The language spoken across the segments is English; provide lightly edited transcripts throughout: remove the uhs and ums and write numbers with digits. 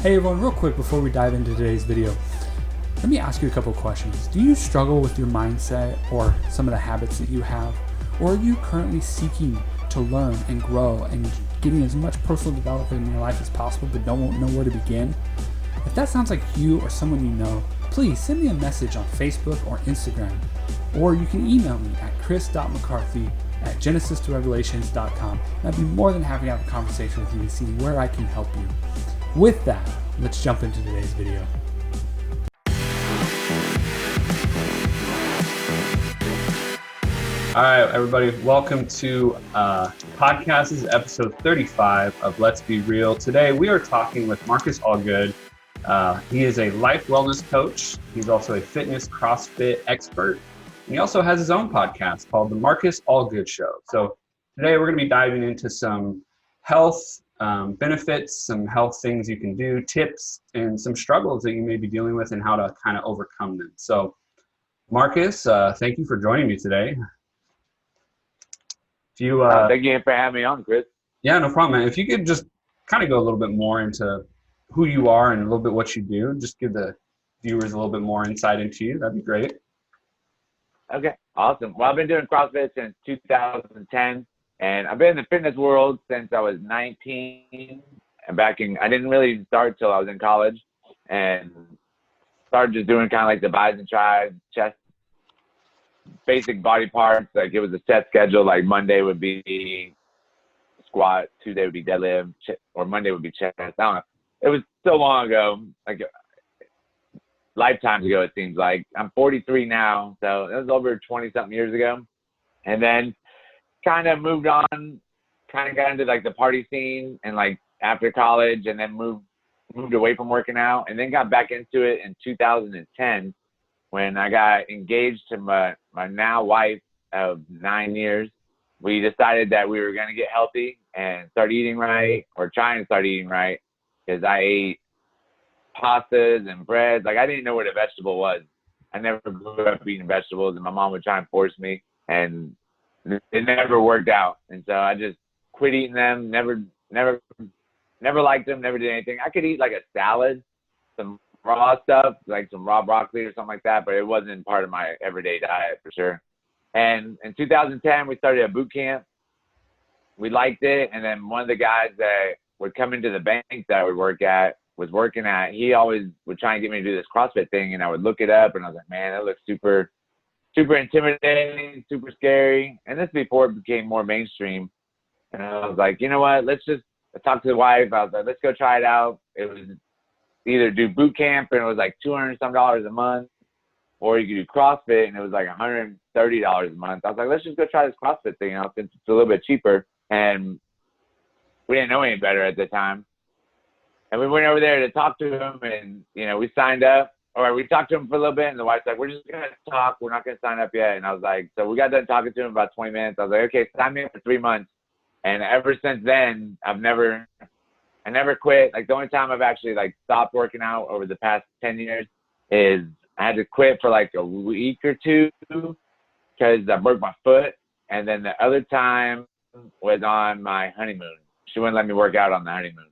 Hey everyone, real quick before we dive into today's video, let me ask you a couple of questions. Do you struggle with your mindset or some of the habits that you have? Or are you currently seeking to learn and grow and getting as much personal development in your life as possible but don't know where to begin? If that sounds like you or someone you know, please send me a message on Facebook or Instagram. Or you can email me at chris.mccarthy@genesis2revelations.com. And I'd be more than happy to have a conversation with you to see where I can help you. With that, let's jump into today's video. All right, everybody, welcome to podcast. This is episode 35 of Let's Be Real. Today, we are talking with Marcus Allgood. He is a life wellness coach. He's also a fitness CrossFit expert. And he also has his own podcast called the Marcus Allgood Show. So today, we're going to be diving into some health benefits, some health things you can do, tips, and some struggles that you may be dealing with and how to kind of overcome them. So, Marcus, thank you for joining me today. Thank you for having me on, Chris. Yeah, no problem, man. If you could just kind of go a little bit more into who you are and a little bit what you do, just give the viewers a little bit more insight into you, that'd be great. Okay, awesome. Well, I've been doing CrossFit since 2010, and I've been in the fitness world since I was 19. And I didn't really start till I was in college, and started just doing kind of like the bis and tris, chest, basic body parts. Like it was a set schedule. Like Monday would be squat, Tuesday would be deadlift, or Monday would be chest. I don't know. It was so long ago, like lifetimes ago. It seems like I'm 43 now, so it was over 20 something years ago. And then kind of moved on, kind of got into like the party scene, and like after college, and then moved away from working out, and then got back into it in 2010 when I got engaged to my now wife of 9 years. We decided that we were going to get healthy and start eating right, or trying to start eating right, because I ate pastas and breads. Like I didn't know what a vegetable was. I never grew up eating vegetables, and my mom would try and force me, and it never worked out. And so I just quit eating them. Never liked them. Never did anything. I could eat like a salad, some raw stuff, like some raw broccoli or something like that, but it wasn't part of my everyday diet for sure. And in 2010, we started a boot camp. We liked it, and then one of the guys that would come into the bank that I would work at, he always would try and get me to do this CrossFit thing, and I would look it up, and I was like, man, that looks super, super intimidating, super scary. And this before it became more mainstream. And I was like, you know what, I talked to the wife. I was like, let's go try it out. It was either do boot camp, and it was like $200 some a month, or you could do CrossFit, and it was like $130 a month. I was like, let's just go try this CrossFit thing out since it's a little bit cheaper. And we didn't know any better at the time. And we went over there to talk to him, and, we signed up, or we talked to him for a little bit, and the wife's like, we're just going to talk. We're not going to sign up yet. And I was like, so we got done talking to him about 20 minutes. I was like, okay, sign me up for 3 months. And ever since then, I never quit. Like the only time I've actually like stopped working out over the past 10 years is I had to quit for like a week or two because I broke my foot. And then the other time was on my honeymoon. She wouldn't let me work out on the honeymoon.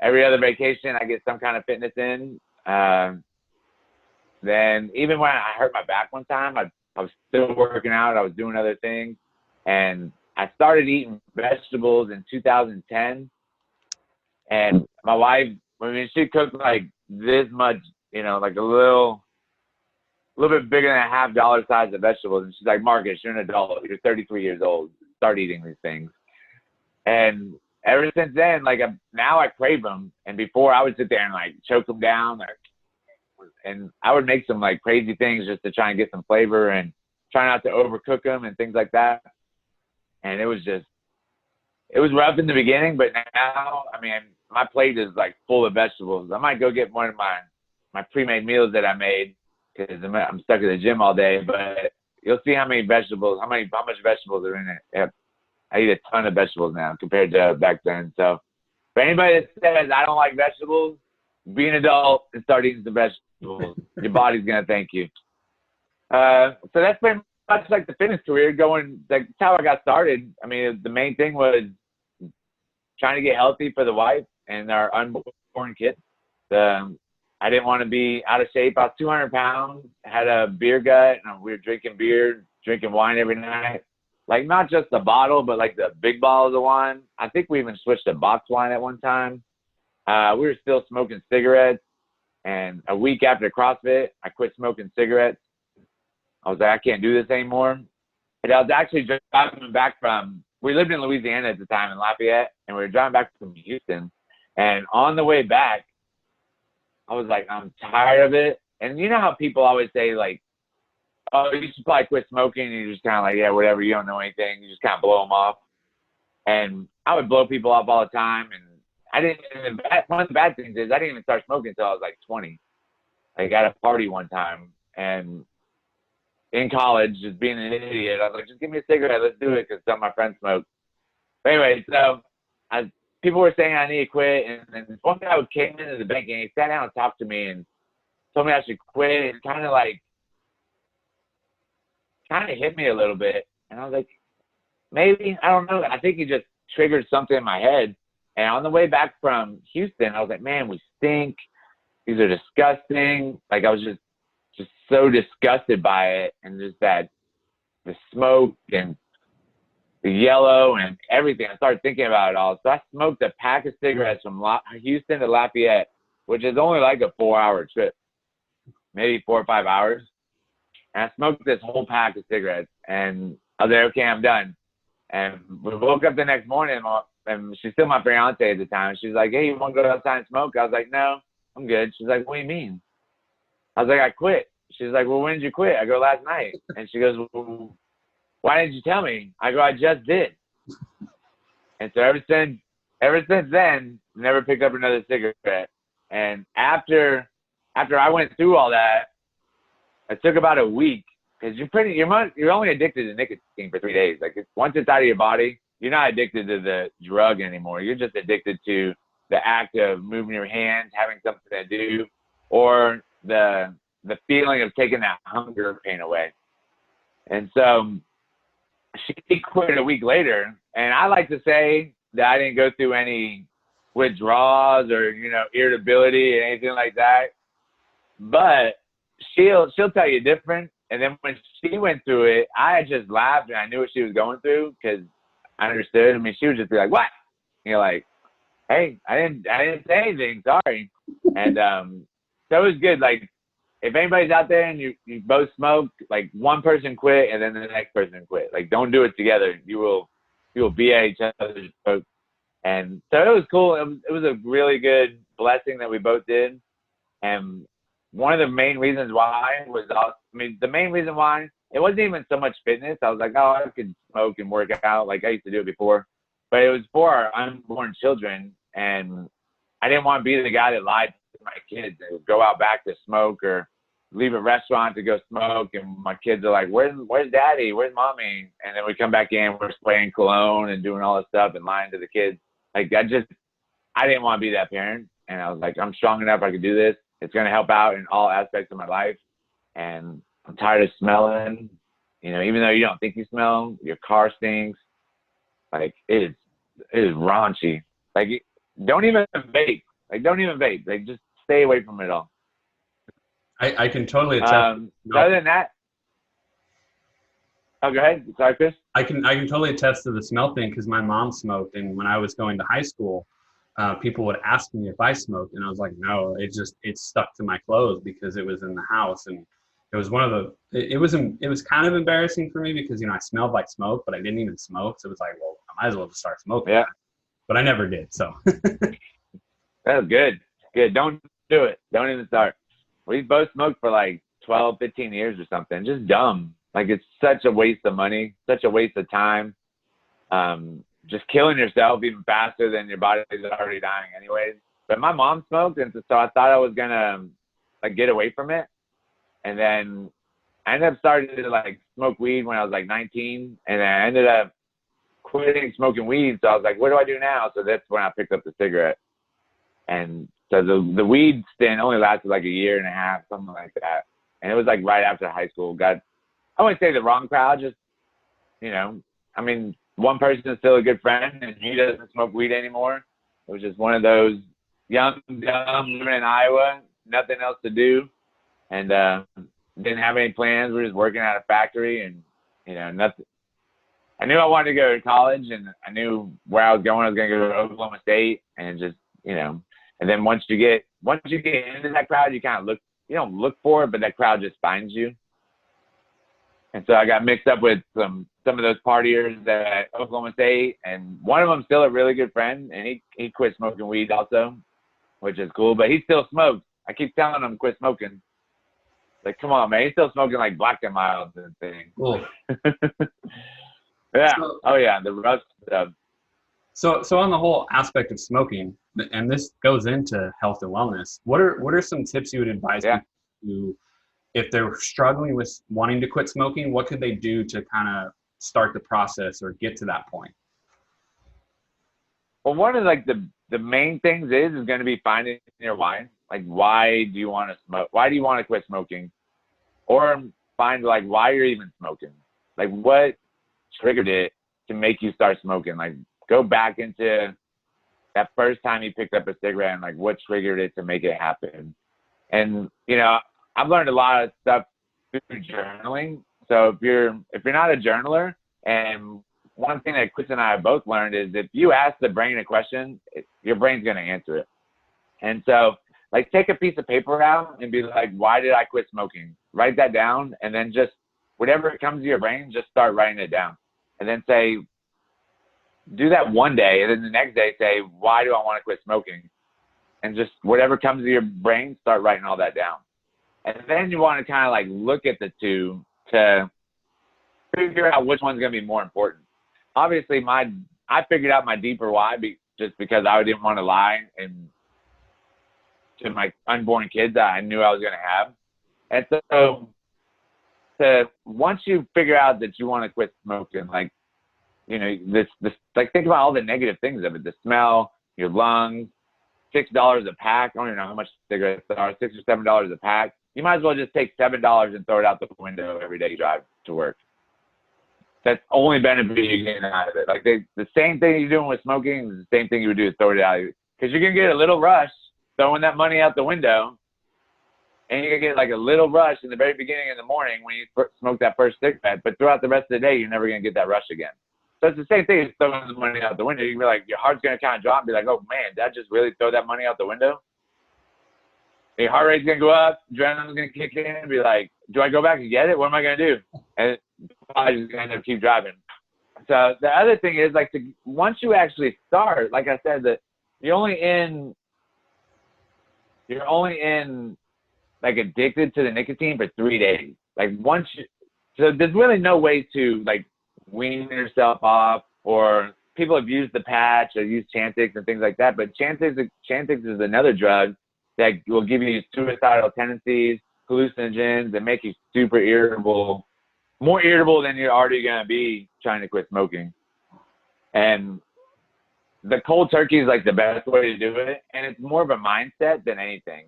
Every other vacation, I get some kind of fitness in. Then even when I hurt my back one time, I was still working out. I was doing other things. And I started eating vegetables in 2010. And my wife, she cooked like this much, like a little bit bigger than a $half size of vegetables. And she's like, Marcus, you're an adult. You're 33 years old. Start eating these things. And ever since then, like now I crave them. And before I would sit there and like choke them down, and I would make some like crazy things just to try and get some flavor and try not to overcook them and things like that. And it was rough in the beginning, but now, my plate is like full of vegetables. I might go get one of my pre-made meals that I made because I'm stuck at the gym all day, but you'll see how much vegetables are in it. I eat a ton of vegetables now compared to back then. So for anybody that says I don't like vegetables, be an adult and start eating some vegetables. Your body's going to thank you. So that's pretty much like the fitness career that's how I got started. The main thing was trying to get healthy for the wife and our foreign kid. I didn't want to be out of shape. I was 200 pounds, had a beer gut, and we were drinking beer, drinking wine every night. Like, not just the bottle, but like the big bottles of wine. I think we even switched to box wine at one time. We were still smoking cigarettes. And a week after CrossFit, I quit smoking cigarettes. I was like, I can't do this anymore. And I was actually driving back we lived in Louisiana at the time in Lafayette, and we were driving back from Houston. And on the way back, I was like, I'm tired of it. And you know how people always say, like, oh, you should probably quit smoking. And you're just kind of like, yeah, whatever. You don't know anything. You just kind of blow them off. And I would blow people off all the time. And one of the bad things is I didn't even start smoking until I was like 20. Like, at a party one time. And in college, just being an idiot, I was like, just give me a cigarette. Let's do it, because some of my friends smoke. But anyway, so people were saying I need to quit, and then one guy came into the bank and he sat down and talked to me and told me I should quit, and kind of hit me a little bit. And I was like, maybe, I don't know. I think he just triggered something in my head. And on the way back from Houston, I was like, man, we stink. These are disgusting. Like, I was just so disgusted by it, and just the smoke and the yellow and everything. I started thinking about it all. So I smoked a pack of cigarettes from Houston to Lafayette, which is only like a 4-hour trip, maybe 4 or 5 hours. And I smoked this whole pack of cigarettes, and I was like, okay, I'm done. And we woke up the next morning, and she's still my fiance at the time. She's like, hey, you want to go outside and smoke? I was like, no, I'm good. She's like, what do you mean? I was like, I quit. She's like, well, when did you quit? I go, last night. And she goes, well, why didn't you tell me? I go, I just did. And so ever since then, never picked up another cigarette. And after I went through all that, it took about a week, because you're only addicted to nicotine for 3 days. Like, once it's out of your body, you're not addicted to the drug anymore. You're just addicted to the act of moving your hands, having something to do, or the feeling of taking that hunger pain away. And so she quit a week later, and I like to say that I didn't go through any withdrawals or, irritability or anything like that. But she'll tell you different. And then when she went through it, I just laughed, and I knew what she was going through, because I understood. I mean, she would just be like, what? And you're like, hey, I didn't say anything, sorry. And so it was good. Like, if anybody's out there and you both smoke, like, one person quit and then the next person quit. Like, don't do it together. You will be at each other's smoke. And so it was cool. It was a really good blessing that we both did. And one of the main reasons why the main reason why, it wasn't even so much fitness. I was like, oh, I could smoke and work out. Like, I used to do it before. But it was for our unborn children. And I didn't want to be the guy that lied to my kids and go out back to smoke, or leave a restaurant to go smoke. And my kids are like, where's daddy? Where's mommy? And then we come back in, we're spraying cologne and doing all this stuff and lying to the kids. Like, I didn't want to be that parent. And I was like, I'm strong enough. I can do this. It's going to help out in all aspects of my life. And I'm tired of smelling, even though you don't think you smell, your car stinks. Like, it is raunchy. Like, don't even vape. Like, just stay away from it all. I can totally attest. Other than that, oh, go ahead. Sorry, Chris. I can totally attest to the smell thing, because my mom smoked, and when I was going to high school, people would ask me if I smoked, and I was like, no. It stuck to my clothes because it was in the house, and it was it was kind of embarrassing for me, because I smelled like smoke, but I didn't even smoke, so it was like, well, I might as well just start smoking. Yeah. But I never did. So. That's good. Good. Don't do it. Don't even start. We both smoked for like 12, 15 years or something. Just dumb. Like, it's such a waste of money, such a waste of time. Just killing yourself even faster than your body is already dying anyways. But my mom smoked, and so I thought I was going to get away from it. And then I ended up starting to smoke weed when I was 19. And then I ended up quitting smoking weed. So I was like, what do I do now? So that's when I picked up the cigarette. And so the weed stint only lasted a year and a half, something like that. And it was right after high school. I wouldn't say the wrong crowd, just, one person is still a good friend, and he doesn't smoke weed anymore. It was just one of those young, dumb, living in Iowa, nothing else to do, and didn't have any plans. We were just working at a factory, and nothing. I knew I wanted to go to college, and I knew where I was going. I was going to go to Oklahoma State, and just and then once you get into that crowd, you kind of you don't look for it, but that crowd just finds you. And so I got mixed up with some of those partiers at Oklahoma State, and one of them's still a really good friend, and he quit smoking weed also, which is cool, but he still smokes. I keep telling him quit smoking. Like, come on, man. He's still smoking like Black and Mild and things. Cool. Yeah. Oh yeah, the rust stuff. So on the whole aspect of smoking, and this goes into health and wellness, what are some tips you would advise people to, if they're struggling with wanting to quit smoking, what could they do to kind of start the process or get to that point? Well, one of like the main things is going to be finding your why. Like, why do you want to smoke? Why do you want to quit smoking? Or find like why you're even smoking. Like, what triggered it to make you start smoking? Like, go back into that first time you picked up a cigarette and like what triggered it to make it happen. And I've learned a lot of stuff through journaling. So if you're not a journaler, and one thing that Chris and I have both learned is if you ask the brain a question, your brain's going to answer it. And so like take a piece of paper out and be like, why did I quit smoking? Write that down, and then just whatever comes to your brain, just start writing it down. And then say, do that one day, and then the next day say, why do I want to quit smoking? And just whatever comes to your brain, start writing all that down. And then you want to kind of like look at the two to figure out which one's going to be more important. Obviously, I figured out my deeper why just because I didn't want to lie and to my unborn kids that I knew I was going to have. And so once you figure out that you want to quit smoking, like, this like think about all the negative things of it: the smell, your lungs, $6 a pack. I don't even know how much cigarettes are, $6 or $7 a pack. You might as well just take $7 and throw it out the window every day you drive to work. That's only benefit you're getting out of it. Like the same thing you're doing with smoking is the same thing you would do to throw it out. Because you're going to get a little rush throwing that money out the window. And you're going to get like a little rush in the very beginning in the morning when you smoke that first cigarette. But throughout the rest of the day, you're never going to get that rush again. So it's the same thing as throwing the money out the window. You can be like, your heart's going to kind of drop and be like, oh man, did I just really throw that money out the window? Your heart rate's going to go up, adrenaline's going to kick in and be like, do I go back and get it? What am I going to do? And I just going to end up keep driving. So the other thing is like once you actually start, like I said, that you're only in like addicted to the nicotine for 3 days. Like so there's really no way to like wean yourself off, or people have used the patch or used Chantix and things like that. But Chantix is another drug that will give you suicidal tendencies, hallucinogens, and make you super irritable, more irritable than you're already going to be trying to quit smoking. And the cold turkey is like the best way to do it. And it's more of a mindset than anything.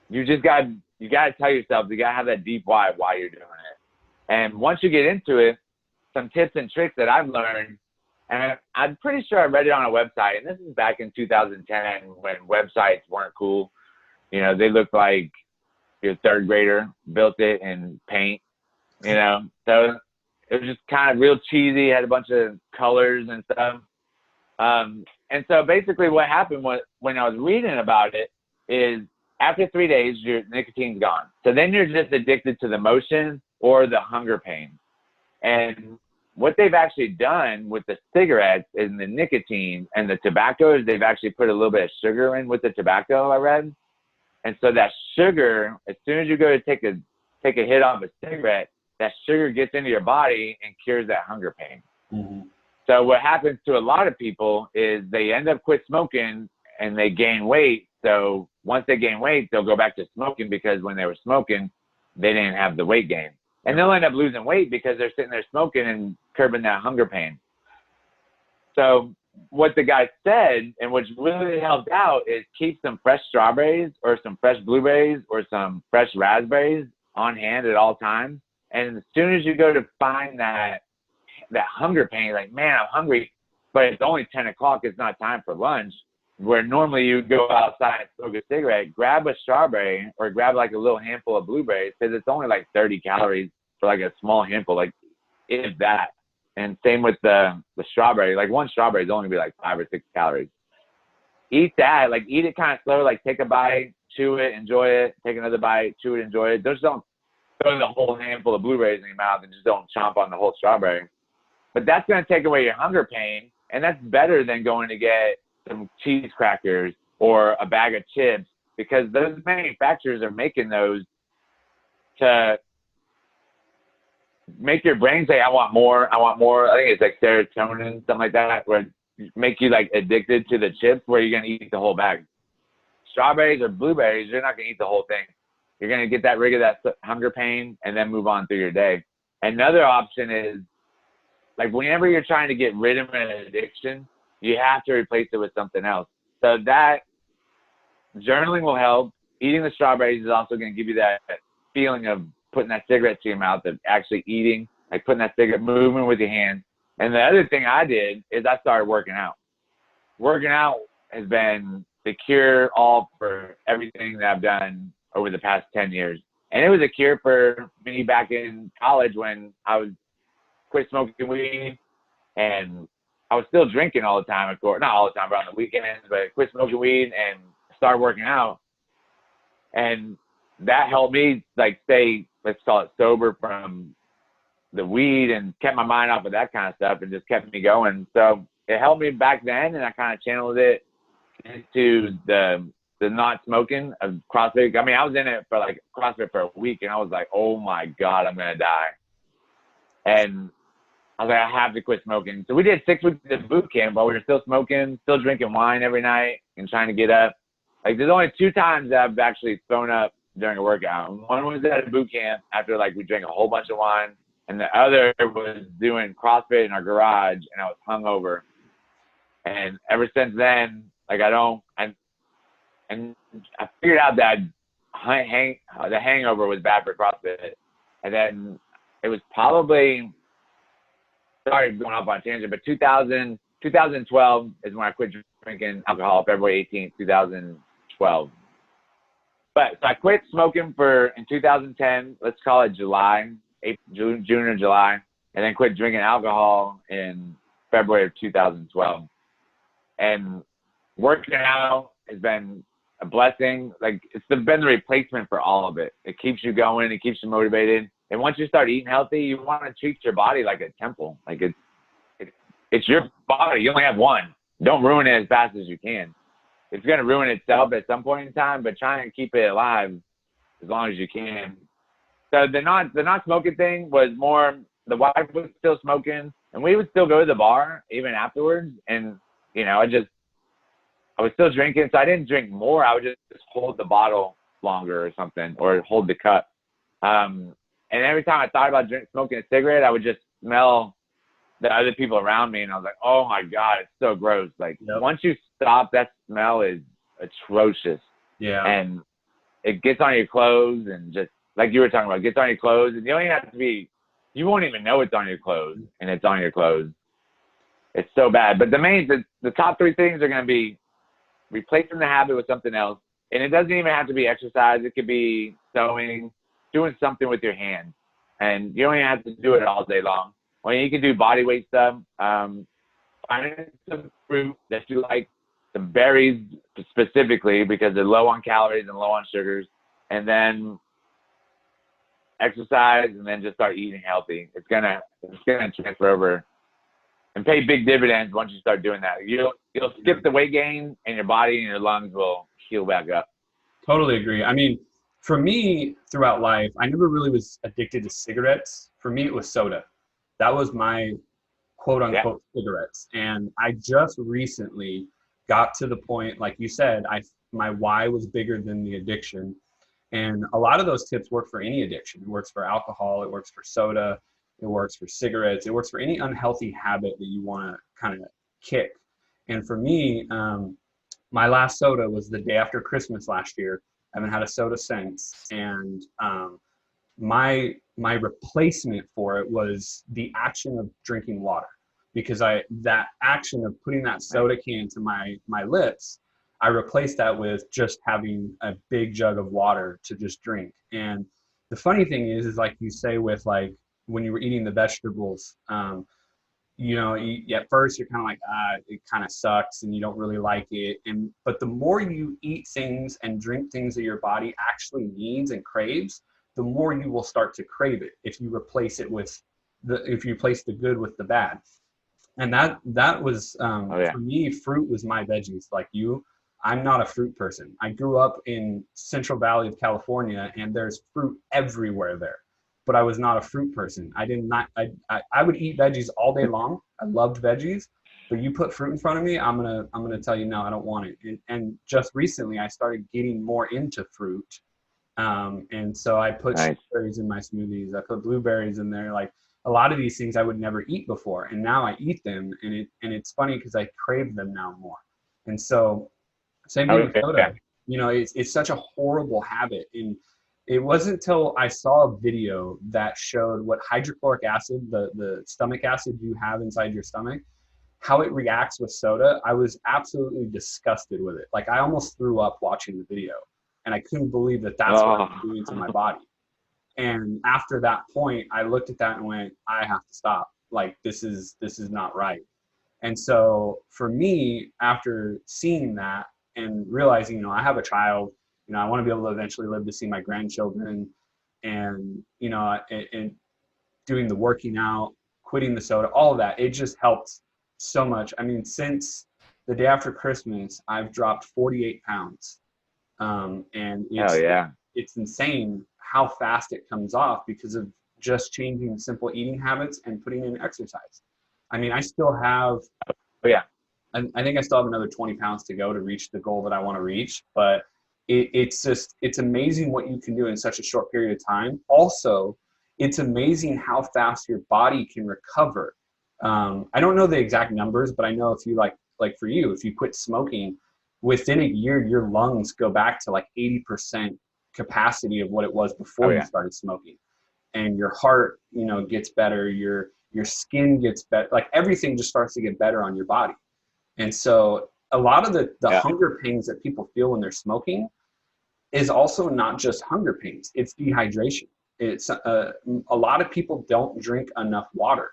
You got to tell yourself, you got to have that deep why you're doing it. And once you get into it, some tips and tricks that I've learned, and I'm pretty sure I read it on a website, and this is back in 2010 when websites weren't cool. They looked like your third grader built it in paint, so it was just kind of real cheesy, had a bunch of colors and stuff. And so basically what happened was when I was reading about it is after 3 days, your nicotine's gone. So then you're just addicted to the motion or the hunger pain. And what they've actually done with the cigarettes and the nicotine and the tobacco is they've actually put a little bit of sugar in with the tobacco, I read. And so that sugar, as soon as you go to take a hit off a cigarette, that sugar gets into your body and cures that hunger pain. Mm-hmm. So what happens to a lot of people is they end up quit smoking and they gain weight. So once they gain weight, they'll go back to smoking because when they were smoking, they didn't have the weight gain. And they'll end up losing weight because they're sitting there smoking and curbing that hunger pain. So what the guy said, and which really helped out, is keep some fresh strawberries or some fresh blueberries or some fresh raspberries on hand at all times. And as soon as you go to find that hunger pain, like, man, I'm hungry, but it's only 10 o'clock, it's not time for lunch. where normally you go outside and smoke a cigarette, grab a strawberry or grab like a little handful of blueberries, because it's only like 30 calories for like a small handful, like if that. And same with the strawberry. Like one strawberry is only be like 5 or 6 calories. Eat that, like eat it kind of slow, like take a bite, chew it, enjoy it, take another bite, chew it, enjoy it. Just don't throw the whole handful of blueberries in your mouth and just don't chomp on the whole strawberry. But that's going to take away your hunger pain, and that's better than going to get some cheese crackers or a bag of chips, because those manufacturers are making those to make your brain say, I want more, I want more. I think it's like serotonin, something like that, where it make you like addicted to the chips, where you're going to eat the whole bag. Strawberries or blueberries, you're not going to eat the whole thing. You're going to get rid of that hunger pain and then move on through your day. Another option is, like, whenever you're trying to get rid of an addiction, you have to replace it with something else. So that journaling will help. Eating the strawberries is also going to give you that feeling of putting that cigarette to your mouth, of actually eating, like putting that cigarette, moving with your hands. And the other thing I did is I started working out. Working out has been the cure all for everything that I've done over the past 10 years. And it was a cure for me back in college when I was quit smoking weed, and I was still drinking all the time, of course, not all the time, but on the weekends, but quit smoking weed and started working out. And that helped me like stay, let's call it, sober from the weed, and kept my mind off of that kind of stuff and just kept me going. So it helped me back then, and I kind of channeled it into the not smoking of CrossFit. I mean, I was in it for like CrossFit for a week, and I was like, oh my God, I'm going to die. And I was like, I have to quit smoking. So we did 6 weeks of boot camp while we were still smoking, still drinking wine every night and trying to get up. Like, there's only 2 times that I've actually thrown up during a workout. One was at a boot camp after like we drank a whole bunch of wine, and the other was doing CrossFit in our garage, and I was hungover. And ever since then, like and I figured out that the hangover was bad for CrossFit. And then it was probably, sorry going off on a tangent, but 2012 is when I quit drinking alcohol, February 18th, 2012. But so I quit smoking in 2010, let's call it June or July, and then quit drinking alcohol in February of 2012. And working out has been a blessing. Like, it's been the replacement for all of it. It keeps you going, it keeps you motivated. And once you start eating healthy, you want to treat your body like a temple. Like, it's your body. You only have one. Don't ruin it as fast as you can. It's going to ruin itself at some point in time, but try and keep it alive as long as you can. So the not smoking thing was more, the wife was still smoking, and we would still go to the bar even afterwards. And, you know, I was still drinking, so I didn't drink more. I would just hold the bottle longer or something, or hold the cup. And every time I thought about smoking a cigarette, I would just smell the other people around me, and I was like, oh my God, it's so gross. Like, Once you stop, that smell is atrocious. Yeah. And it gets on your clothes, and just like you were talking about, it gets on your clothes, and you don't even have to be, you won't even know it's on your clothes, and it's on your clothes. It's so bad. But the top 3 things are going to be replacing the habit with something else. And it doesn't even have to be exercise. It could be sewing, doing something with your hands. And you don't even have to do it all day long. Well, you can do body weight stuff. Find some fruit that you like, some berries specifically, because they're low on calories and low on sugars. And then exercise, and then just start eating healthy. It's gonna transfer over and pay big dividends once you start doing that. You'll skip the weight gain, and your body and your lungs will heal back up. Totally agree. I mean, for me, throughout life, I never really was addicted to cigarettes. For me, it was soda. That was my quote unquote cigarettes. And I just recently got to the point, like you said, my why was bigger than the addiction. And a lot of those tips work for any addiction. It works for alcohol, it works for soda, it works for cigarettes, it works for any unhealthy habit that you want to kind of kick. And for me, my last soda was the day after Christmas last year. I haven't had a soda since. And my replacement for it was the action of drinking water, because that action of putting that soda can to my lips I replaced that with just having a big jug of water to just drink. And the funny thing is like you say with like when you were eating the vegetables, at first you're kind of like, it kind of sucks and you don't really like it. But the more you eat things and drink things that your body actually needs and craves, the more you will start to crave it if you replace it with if you replace the good with the bad. And that was for me, fruit was my veggies. Like you, I'm not a fruit person. I grew up in Central Valley of California, and there's fruit everywhere there. But I was not a fruit person. I would eat veggies all day long. I loved veggies, but you put fruit in front of me, I'm gonna tell you no, I don't want it. And just recently, I started getting more into fruit, and so I put strawberries in my smoothies. I put blueberries in there, like a lot of these things I would never eat before, and now I eat them, and it's funny because I crave them now more. And so same thing with soda. It's such a horrible habit. And it wasn't until I saw a video that showed what hydrochloric acid, the stomach acid you have inside your stomach, how it reacts with soda. I was absolutely disgusted with it. Like I almost threw up watching the video, and I couldn't believe that that's what I'm doing to my body. And after that point, I looked at that and went, I have to stop. Like this is not right. And so for me, after seeing that and realizing, I have a child, I want to be able to eventually live to see my grandchildren, and, and doing the working out, quitting the soda, all of that, it just helped so much. I mean, since the day after Christmas, I've dropped 48 pounds. And it's insane how fast it comes off because of just changing simple eating habits and putting in exercise. I mean, I still have, I think I still have another 20 pounds to go to reach the goal that I want to reach, but it's amazing what you can do in such a short period of time. Also, it's amazing how fast your body can recover. I don't know the exact numbers, but I know if you like for you, if you quit smoking, within a year, your lungs go back to like 80% capacity of what it was before you started smoking. And your heart, gets better, your skin gets better, like everything just starts to get better on your body. And so a lot of the hunger pains that people feel when they're smoking is also not just hunger pains, it's dehydration. It's a lot of people don't drink enough water.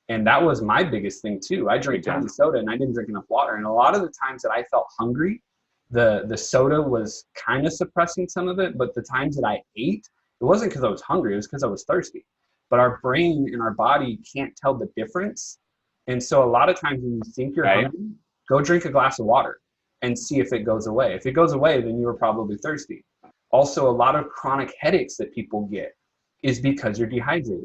And that was my biggest thing too. I drank tons of soda and I didn't drink enough water. And a lot of the times that I felt hungry, the soda was kind of suppressing some of it, but the times that I ate, it wasn't because I was hungry, it was because I was thirsty. But our brain and our body can't tell the difference. And so a lot of times when you think you're hungry, go drink a glass of water and see if it goes away. If it goes away, then you were probably thirsty. Also, a lot of chronic headaches that people get is because you're dehydrated.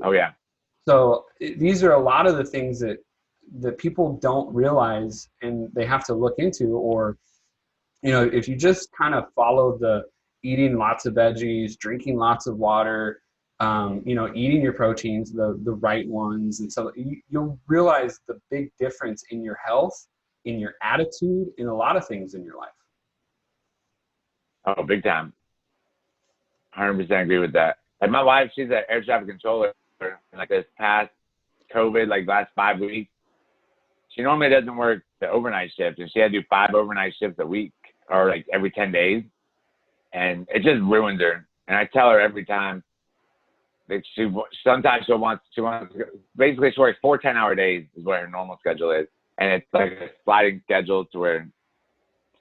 So these are a lot of the things that people don't realize and they have to look into. Or, if you just kind of follow the eating lots of veggies, drinking lots of water, eating your proteins, the right ones. And so you'll realize the big difference in your health, in your attitude, in a lot of things in your life. Oh, big time. 100% agree with that. Like my wife, she's an air traffic controller. And like this past COVID, like last 5 weeks, she normally doesn't work the overnight shift, and she had to do 5 overnight shifts a week or like every 10 days. And it just ruins her. And I tell her every time that sometimes she wants basically she works 4 10-hour days is what her normal schedule is. And it's like a sliding schedule to where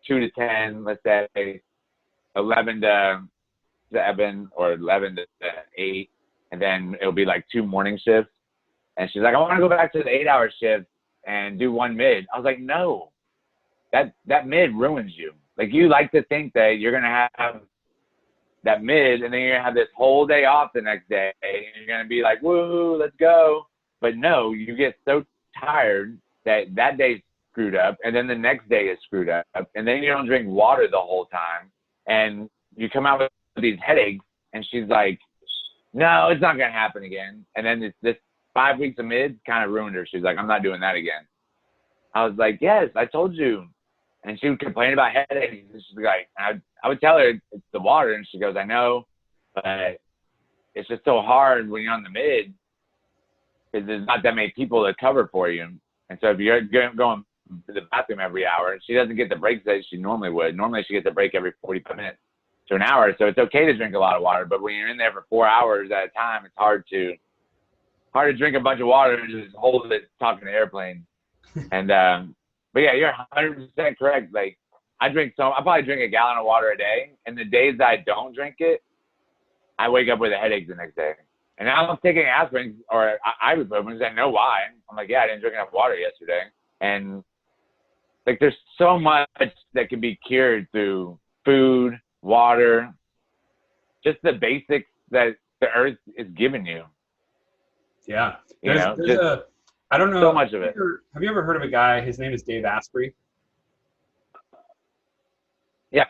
2 to 10, let's say 11 to 7 or 11 to 8. And then it'll be like 2 morning shifts. And she's like, I want to go back to the 8-hour shift and do 1 mid. I was like, no, that mid ruins you. Like you like to think that you're going to have that mid and then you're going to have this whole day off the next day and you're going to be like, woo, let's go. But no, you get so tired that day's screwed up. And then the next day is screwed up. And then you don't drink water the whole time. And you come out with these headaches. And she's like, no, it's not going to happen again. And then this 5 weeks of mid kind of ruined her. She's like, I'm not doing that again. I was like, yes, I told you. And she would complain about headaches. And she's like, I would tell her it's the water. And she goes, I know, but it's just so hard when you're on the mid because there's not that many people to cover for you. And so if you're going to the bathroom every hour. She doesn't get the breaks that she normally would. Normally she gets a break every 45 minutes to an hour. So it's okay to drink a lot of water, but when you're in there for 4 hours at a time, it's hard to drink a bunch of water and just hold it talking to airplanes. And, but yeah, you're 100% correct. Like I probably drink a gallon of water a day. And the days that I don't drink it, I wake up with a headache the next day. And now I'm taking aspirin or ibuprofen because I know why. I'm like, yeah, I didn't drink enough water yesterday. And like, there's so much that can be cured through food, water, just the basics that the earth is giving you. Yeah. I don't know so much of it. Have you ever heard of a guy? His name is Dave Asprey. Yeah.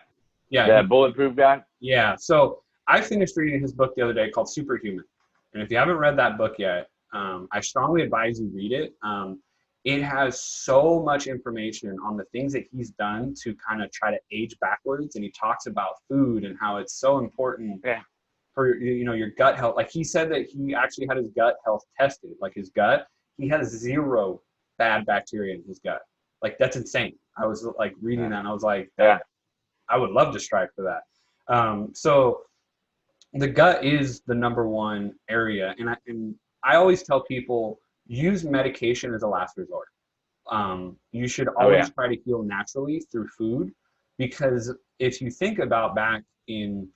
Yeah. The bulletproof guy. Yeah. So I finished reading his book the other day called Superhuman. And if you haven't read that book yet, I strongly advise you read it. It has so much information on the things that he's done to kind of try to age backwards. And he talks about food and how it's so important for, your gut health. Like he said that he actually had his gut health tested, like his gut, he has 0 bad bacteria in his gut. Like that's insane. I was like reading that and I was like, I would love to strive for that. So the gut is the number one area. And I always tell people, use medication as a last resort. You should always try to heal naturally through food, because if you think about back in,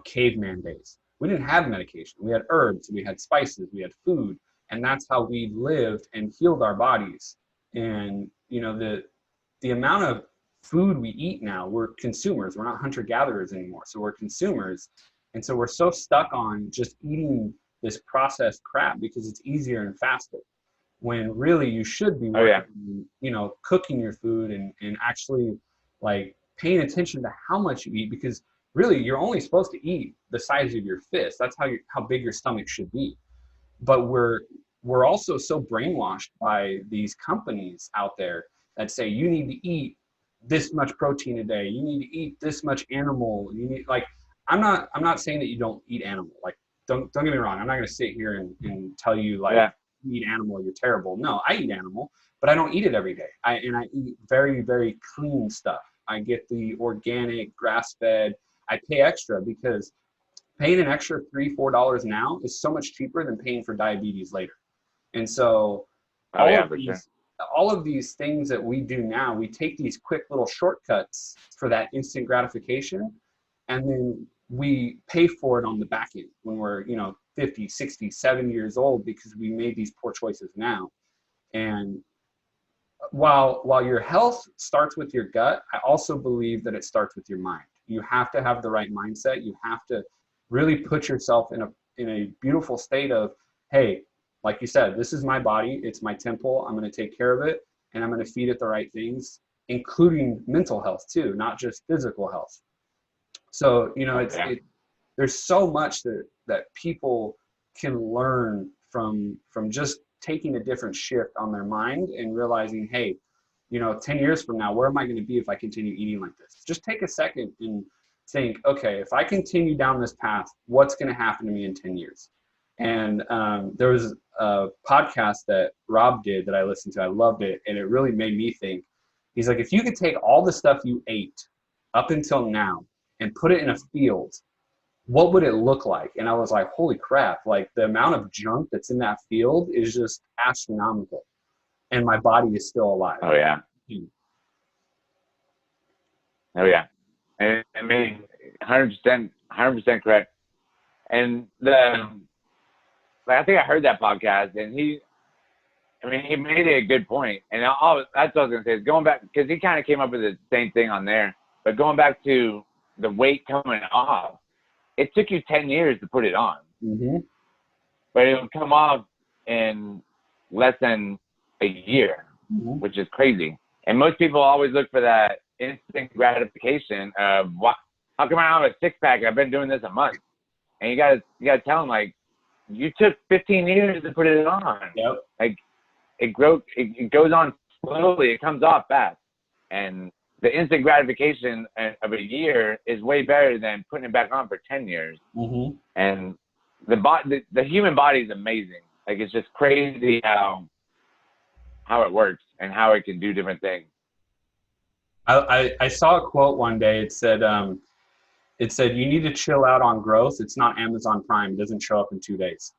caveman days, we didn't have medication. We had herbs, we had spices, we had food, and that's how we lived and healed our bodies. And, the amount of food we eat now, we're consumers. We're not hunter-gatherers anymore. So we're consumers. And so we're so stuck on just eating this processed crap because it's easier and faster, when really you should be working, cooking your food and actually like paying attention to how much you eat, because really you're only supposed to eat the size of your fist. That's how big your stomach should be. But we're also so brainwashed by these companies out there that say you need to eat this much protein a day, you need to eat this much animal, you need, like, I'm not saying that you don't eat animal. Like, don't get me wrong. I'm not going to sit here and tell you like you eat animal, you're terrible. No, I eat animal, but I don't eat it every day. I eat very, very clean stuff. I get the organic, grass-fed. I pay extra because paying an extra $3-4 now is so much cheaper than paying for diabetes later. And so all of these things that we do now, we take these quick little shortcuts for that instant gratification, and then we pay for it on the back end when we're, 50, 60, 70 years old, because we made these poor choices now. And while your health starts with your gut, I also believe that it starts with your mind. You have to have the right mindset. You have to really put yourself in a beautiful state of, hey, like you said, this is my body. It's my temple. I'm going to take care of it, and I'm going to feed it the right things, including mental health too, not just physical health. So, there's so much that people can learn from just taking a different shift on their mind and realizing, hey, 10 years from now, where am I going to be if I continue eating like this? Just take a second and think, okay, if I continue down this path, what's going to happen to me in 10 years? And there was a podcast that Rob did that I listened to. I loved it. And it really made me think. He's like, if you could take all the stuff you ate up until now and put it in a field, what would it look like? And I was like, holy crap, like the amount of junk that's in that field is just astronomical. And my body is still alive. Oh, yeah. Oh, yeah. And I mean, 100% correct. And I think I heard that podcast, and he made a good point. And that's what I was going to say is going back, because he kind of came up with the same thing on there, but going back to the weight coming off, it took you 10 years to put it on. Mm-hmm. But it would come off in less than a year, which is crazy. And most people always look for that instant gratification of, how come I don't have a six-pack and I've been doing this a month? And you gotta tell them, like, you took 15 years to put it on. Yep. Like, it goes on slowly. It comes off fast. And the instant gratification of a year is way better than putting it back on for 10 years. Mm-hmm. And the human body is amazing. Like, it's just crazy how it works. and how it can do different things. I saw a quote one day. It said, you need to chill out on growth. It's not Amazon Prime. It doesn't show up in 2 days.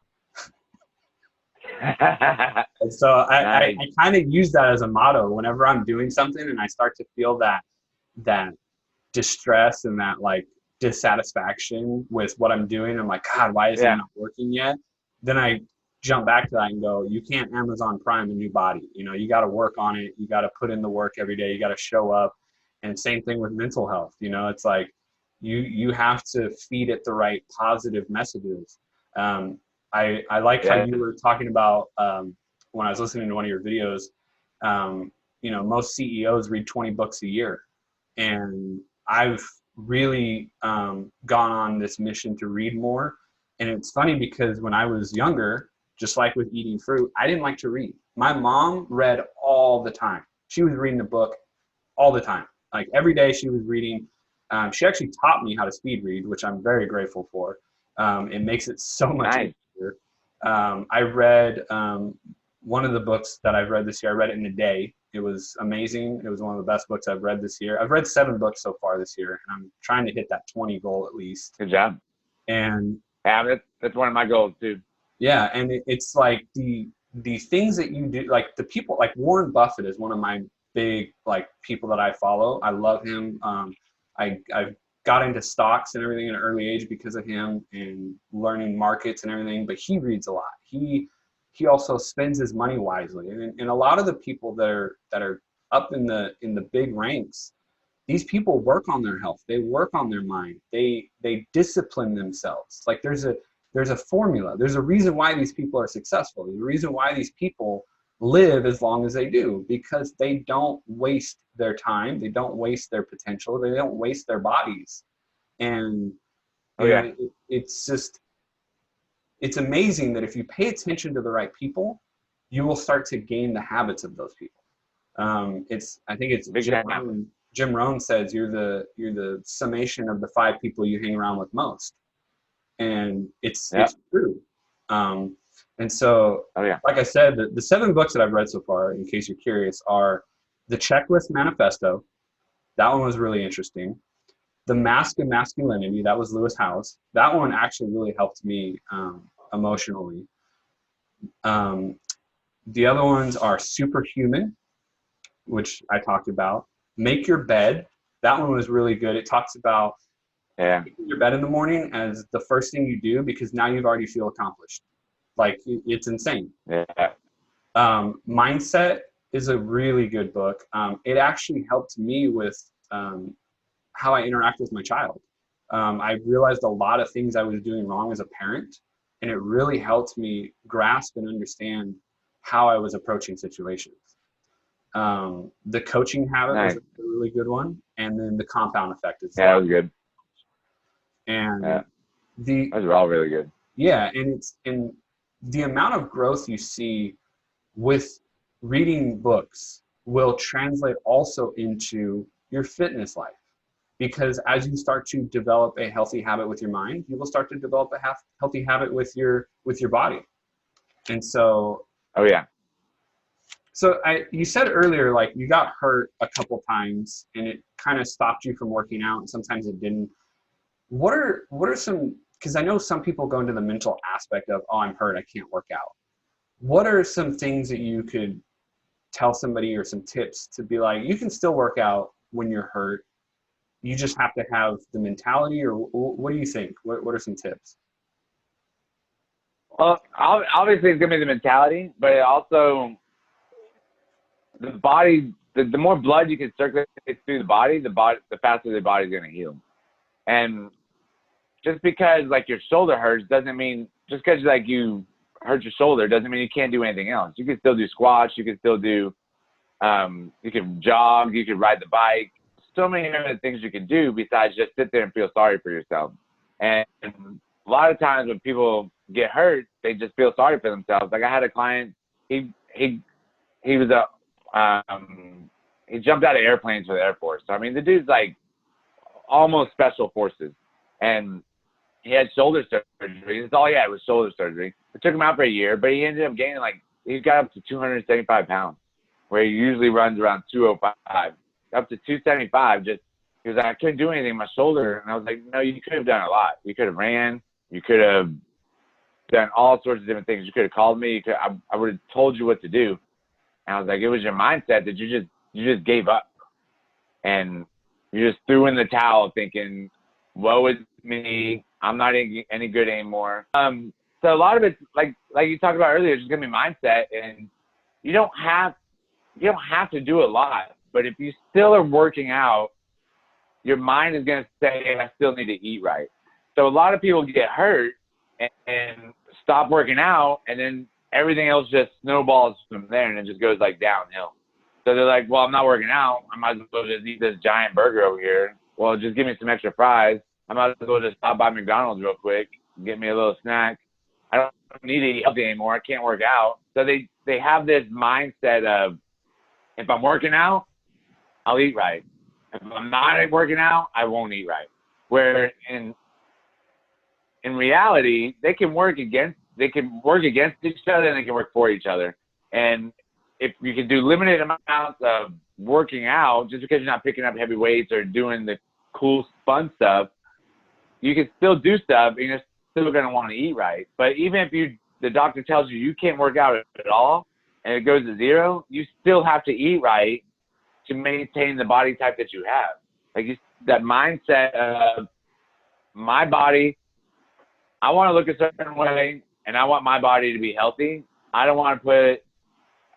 And so I Nice. kind of use that as a motto whenever I'm doing something and I start to feel that distress and that like dissatisfaction with what I'm doing. I'm like, God, why is it not working yet? Then I jump back to that and go, you can't Amazon Prime a new body. You know, you got to work on it. You got to put in the work every day. You got to show up. And same thing with mental health. You know, it's like you have to feed it the right positive messages. I like how you were talking about when I was listening to one of your videos. You know, most CEOs read 20 books a year, and I've really gone on this mission to read more. And it's funny because when I was younger, just like with eating fruit, I didn't like to read. My mom read all the time. She was reading a book all the time. Like every day she was reading. She actually taught me how to speed read, which I'm very grateful for. It makes it so much easier. I read one of the books that I've read this year. I read it in a day. It was amazing. It was one of the best books I've read this year. I've read 7 books so far this year, and I'm trying to hit that 20 goal at least. Good job. And that's one of my goals too. Yeah, and it's like the things that you do, like the people, like Warren Buffett is one of my big like people that I follow. I love him. I got into stocks and everything at an early age because of him and learning markets and everything. But he reads a lot. He also spends his money wisely. And a lot of the people that are up in the big ranks, these people work on their health. They work on their mind. They discipline themselves. Like there's a formula. There's a reason why these people are successful. There's a reason why these people live as long as they do, because they don't waste their time. They don't waste their potential. They don't waste their bodies. And it's just, it's amazing that if you pay attention to the right people, you will start to gain the habits of those people. I think it's Jim Rohn says you're the summation of the 5 people you hang around with most. And it's true. And so, like I said, the 7 books that I've read so far, in case you're curious, are The Checklist Manifesto. That one was really interesting. The Mask of Masculinity. That was Lewis Howes. That one actually really helped me emotionally. The other ones are Superhuman, which I talked about. Make Your Bed. That one was really good. It talks about making your bed in the morning as the first thing you do, because now you've already feel accomplished. Like it's insane. Mindset is a really good book. It actually helped me with how I interact with my child. I realized a lot of things I was doing wrong as a parent, and it really helped me grasp and understand how I was approaching situations. The Coaching Habit was a really good one, and then The Compound Effect is that was good. And those are all really good. Yeah, and it's in the amount of growth you see with reading books will translate also into your fitness life, because as you start to develop a healthy habit with your mind, you will start to develop a healthy habit with your body. And so so you said earlier, like you got hurt a couple times and it kind of stopped you from working out, and sometimes it didn't. What are some, because I know some people go into the mental aspect of, oh, I'm hurt, I can't work out. What are some things that you could tell somebody, or some tips to be like, you can still work out when you're hurt, you just have to have the mentality? Or what do you think? What are some tips? Well, obviously it's going to be the mentality, but it also, the body, the more blood you can circulate through the body, the faster the body's going to heal. And just because like your shoulder hurts doesn't mean, just because like you hurt your shoulder doesn't mean you can't do anything else. You can still do squats. You can still do, you can jog. You can ride the bike. So many other things you can do besides just sit there and feel sorry for yourself. And a lot of times when people get hurt, they just feel sorry for themselves. Like I had a client, he was he jumped out of airplanes for the Air Force. So I mean, the dude's like almost special forces, and he had shoulder surgery. That's all he had was shoulder surgery. It took him out for a year, but he ended up gaining he got up to 275 pounds. where he usually runs around 205, up to 275, just because I couldn't do anything in my shoulder. And I was like, no, you could have done a lot. You could have ran. You could have done all sorts of different things. You could have called me. I would have told you what to do. And I was like, it was your mindset that you just gave up. And you just threw in the towel thinking, woe is me. I'm not any good anymore. So a lot of it's like you talked about earlier, it's just gonna be mindset, and you don't have to do a lot. But if you still are working out, your mind is gonna say, I still need to eat right. So a lot of people get hurt and stop working out, and then everything else just snowballs from there, and it just goes like downhill. So they're like, well, I'm not working out. I might as well just eat this giant burger over here. Well, just give me some extra fries. I might as well just stop by McDonald's real quick, get me a little snack. I don't need to eat healthy anymore. I can't work out. So they have this mindset of, if I'm working out, I'll eat right. If I'm not working out, I won't eat right. Where in reality, they can work against each other, and they can work for each other. And if you can do limited amounts of working out, just because you're not picking up heavy weights or doing the cool, fun stuff, you can still do stuff, and you're still going to want to eat right. But even if the doctor tells you can't work out at all and it goes to zero, you still have to eat right to maintain the body type that you have. Like that mindset of my body, I want to look a certain way, and I want my body to be healthy. I don't want to put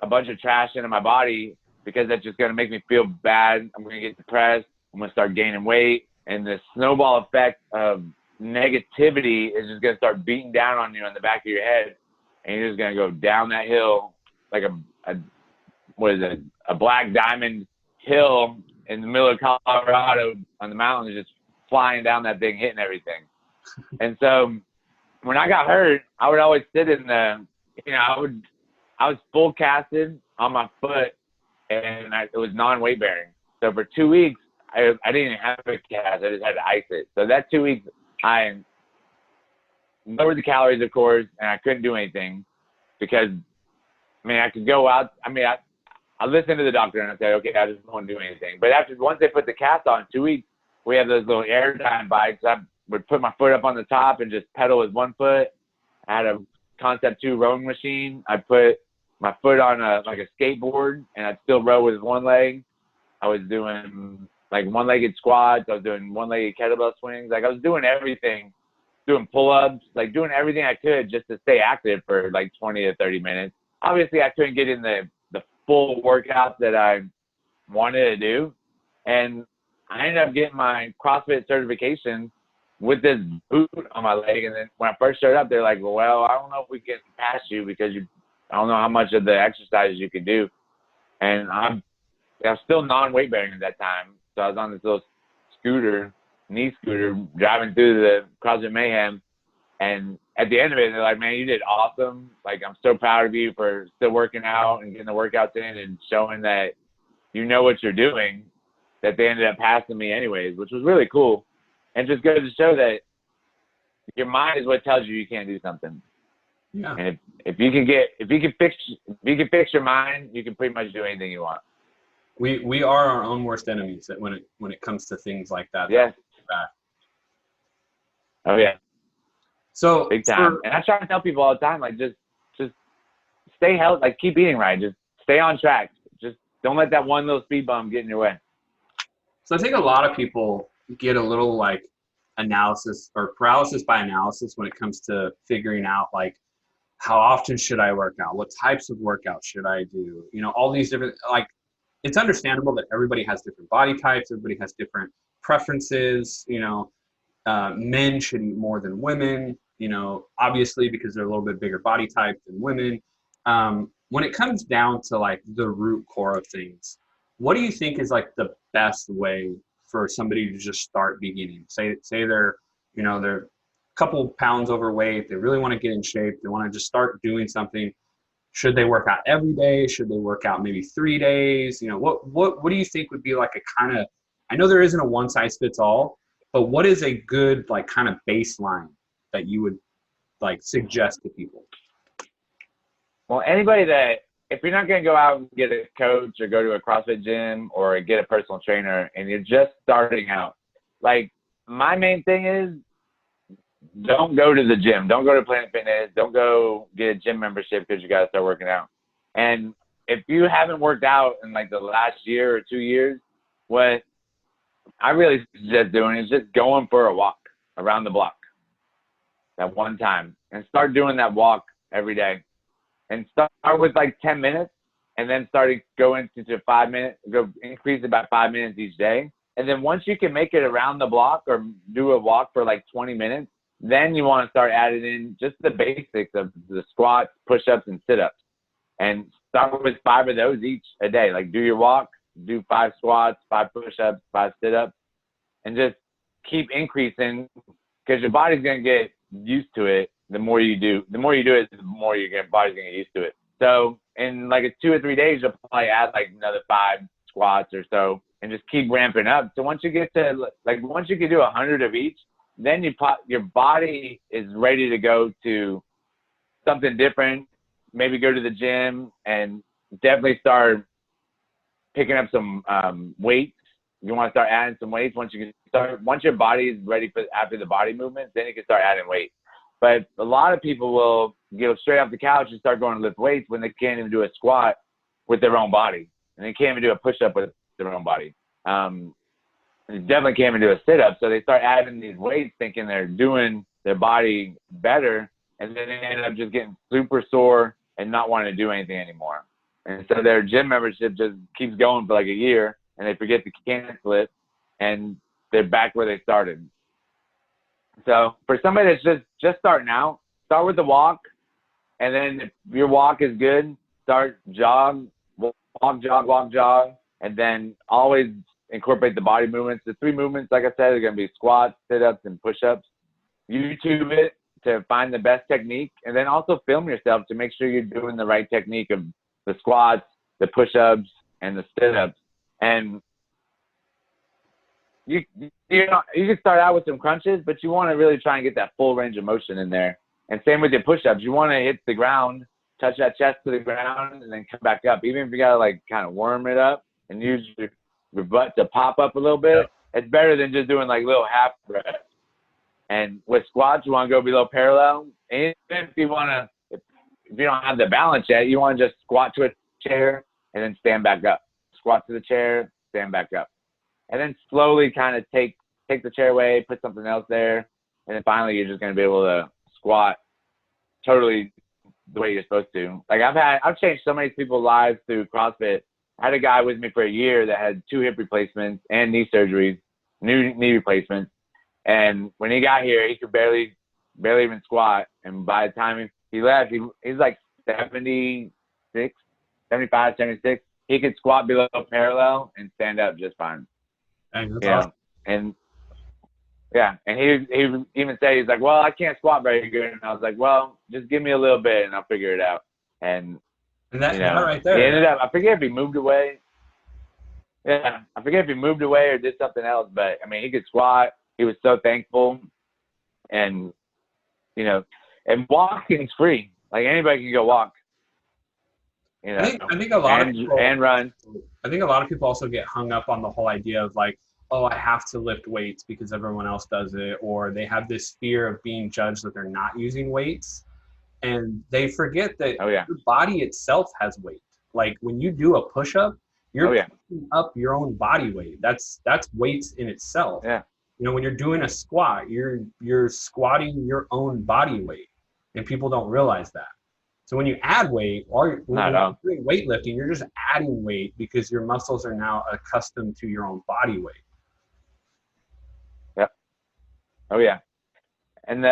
a bunch of trash into my body, because that's just going to make me feel bad. I'm going to get depressed. I'm going to start gaining weight. And the snowball effect of negativity is just going to start beating down on you in the back of your head. And you're just going to go down that hill like a black diamond hill in the middle of Colorado on the mountains, just flying down that thing, hitting everything. And so when I got hurt, I would always sit in I was full casted on my foot, and it was non-weight bearing. So for 2 weeks, I didn't even have a cast. I just had to ice it. So that 2 weeks, I lowered the calories, of course, and I couldn't do anything because, I could go out. I listened to the doctor, and I said, okay, I just won't do anything. But once they put the cast on, 2 weeks, we have those little airtime bikes. I would put my foot up on the top and just pedal with one foot. I had a Concept 2 rowing machine. I put my foot on a skateboard, and I'd still row with one leg. I was doing one-legged squats. I was doing one-legged kettlebell swings. I was doing everything, doing pull-ups, doing everything I could just to stay active for 20 to 30 minutes. Obviously, I couldn't get in the full workout that I wanted to do. And I ended up getting my CrossFit certification with this boot on my leg. And then when I first showed up, they're like, well, I don't know if we can pass you because I don't know how much of the exercises you can do. And I was still non-weight bearing at that time. So I was on this little knee scooter, driving through the CrossFit Mayhem. And at the end of it, they're like, man, you did awesome. I'm so proud of you for still working out and getting the workouts in and showing that you know what you're doing, that they ended up passing me anyways, which was really cool. And just goes to show that your mind is what tells you can't do something. Yeah. And if you can fix your mind, you can pretty much do anything you want. We are our own worst enemies when it comes to things like that. Yeah. Oh yeah. So big time. And I try to tell people all the time, just stay healthy, keep eating right, just stay on track. Just don't let that one little speed bump get in your way. So I think a lot of people get a little analysis or paralysis by analysis when it comes to figuring out how often should I work out? What types of workouts should I do? All these different, it's understandable that everybody has different body types. Everybody has different preferences. Men should eat more than women, obviously because they're a little bit bigger body type than women. When it comes down to the root core of things, what do you think is the best way for somebody to just start beginning? Say they're, they're a couple pounds overweight. They really want to get in shape. They want to just start doing something. Should they work out every day? Should they work out maybe 3 days? What do you think would be a kind of, I know there isn't a one size fits all, but what is a good kind of baseline that you would suggest to people? Well, anybody that if you're not going to go out and get a coach or go to a CrossFit gym or get a personal trainer and you're just starting out, like my main thing is don't go to the gym. Don't go to Planet Fitness. Don't go get a gym membership because you got to start working out. And if you haven't worked out in like the last year or 2 years, what I really suggest doing is just going for a walk around the block that one time and start doing that walk every day. And start with like 10 minutes and then go into 5 minutes, go increase it by 5 minutes each day. And then once you can make it around the block or do a walk for like 20 minutes, then you want to start adding in just the basics of the squats, push-ups, and sit-ups. And start with 5 of those each a day. Like do your walk, do 5 squats, 5 push-ups, 5 sit-ups, and just keep increasing because your body's going to get used to it. The more you do it, the more your body's going to get used to it. So in like 2 or 3 days, you'll probably add like another 5 squats or so and just keep ramping up. So once you get to once you can do 100 of each, then your body is ready to go to something different. Maybe go to the gym and definitely start picking up some weights. You want to start adding some weights once your body is ready after the body movement, then you can start adding weight. But a lot of people will go straight off the couch and start going to lift weights when they can't even do a squat with their own body, and they can't even do a push-up with their own body. They definitely can't even do a sit-up, so they start adding these weights thinking they're doing their body better, and then they end up just getting super sore and not wanting to do anything anymore. And so their gym membership just keeps going for like a year, and they forget to cancel it, and they're back where they started. So for somebody that's just starting out, start with the walk, and then if your walk is good, start walk, jog, and then always incorporate the body movements. The 3 movements, like I said, are going to be squats, sit-ups, and push-ups. YouTube it to find the best technique, and then also film yourself to make sure you're doing the right technique of the squats, the push-ups, and the sit-ups. And you can start out with some crunches, but you want to really try and get that full range of motion in there. And same with your push-ups. You want to hit the ground, touch that chest to the ground, and then come back up. Even if you got to like kind of warm it up and use your butt to pop up a little bit, it's better than just doing like little half reps. And with squats, you want to go below parallel. And if you don't have the balance yet, you want to just squat to a chair and then stand back up. Squat to the chair, stand back up. And then slowly kind of take the chair away, put something else there, and then finally you're just going to be able to squat totally the way you're supposed to. Like I've changed so many people's lives through CrossFit. I had a guy with me for a year that had 2 hip replacements and knee surgeries, knee replacements. And when he got here, he could barely even squat. And by the time he left, he's like 75, 76. He could squat below parallel and stand up just fine. That's awesome. And he even said, he's like, well, I can't squat very good. And I was like, well, just give me a little bit and I'll figure it out. And that right there. He ended up, I forget if he moved away. Yeah, I forget if he moved away or did something else, but I mean, he could squat. He was so thankful. And, and walking's free. Like anybody can go walk. I think a lot of people, and run. I think a lot of people also get hung up on the whole idea of like, oh, I have to lift weights because everyone else does it, or they have this fear of being judged that they're not using weights, and they forget that your body itself has weight. Like when you do a push-up, you're picking up your own body weight. That's weights in itself. Yeah. When you're doing a squat, you're squatting your own body weight, and people don't realize that. So when you add weight, or when you're doing weightlifting, you're just adding weight because your muscles are now accustomed to your own body weight. Yep. Oh yeah. And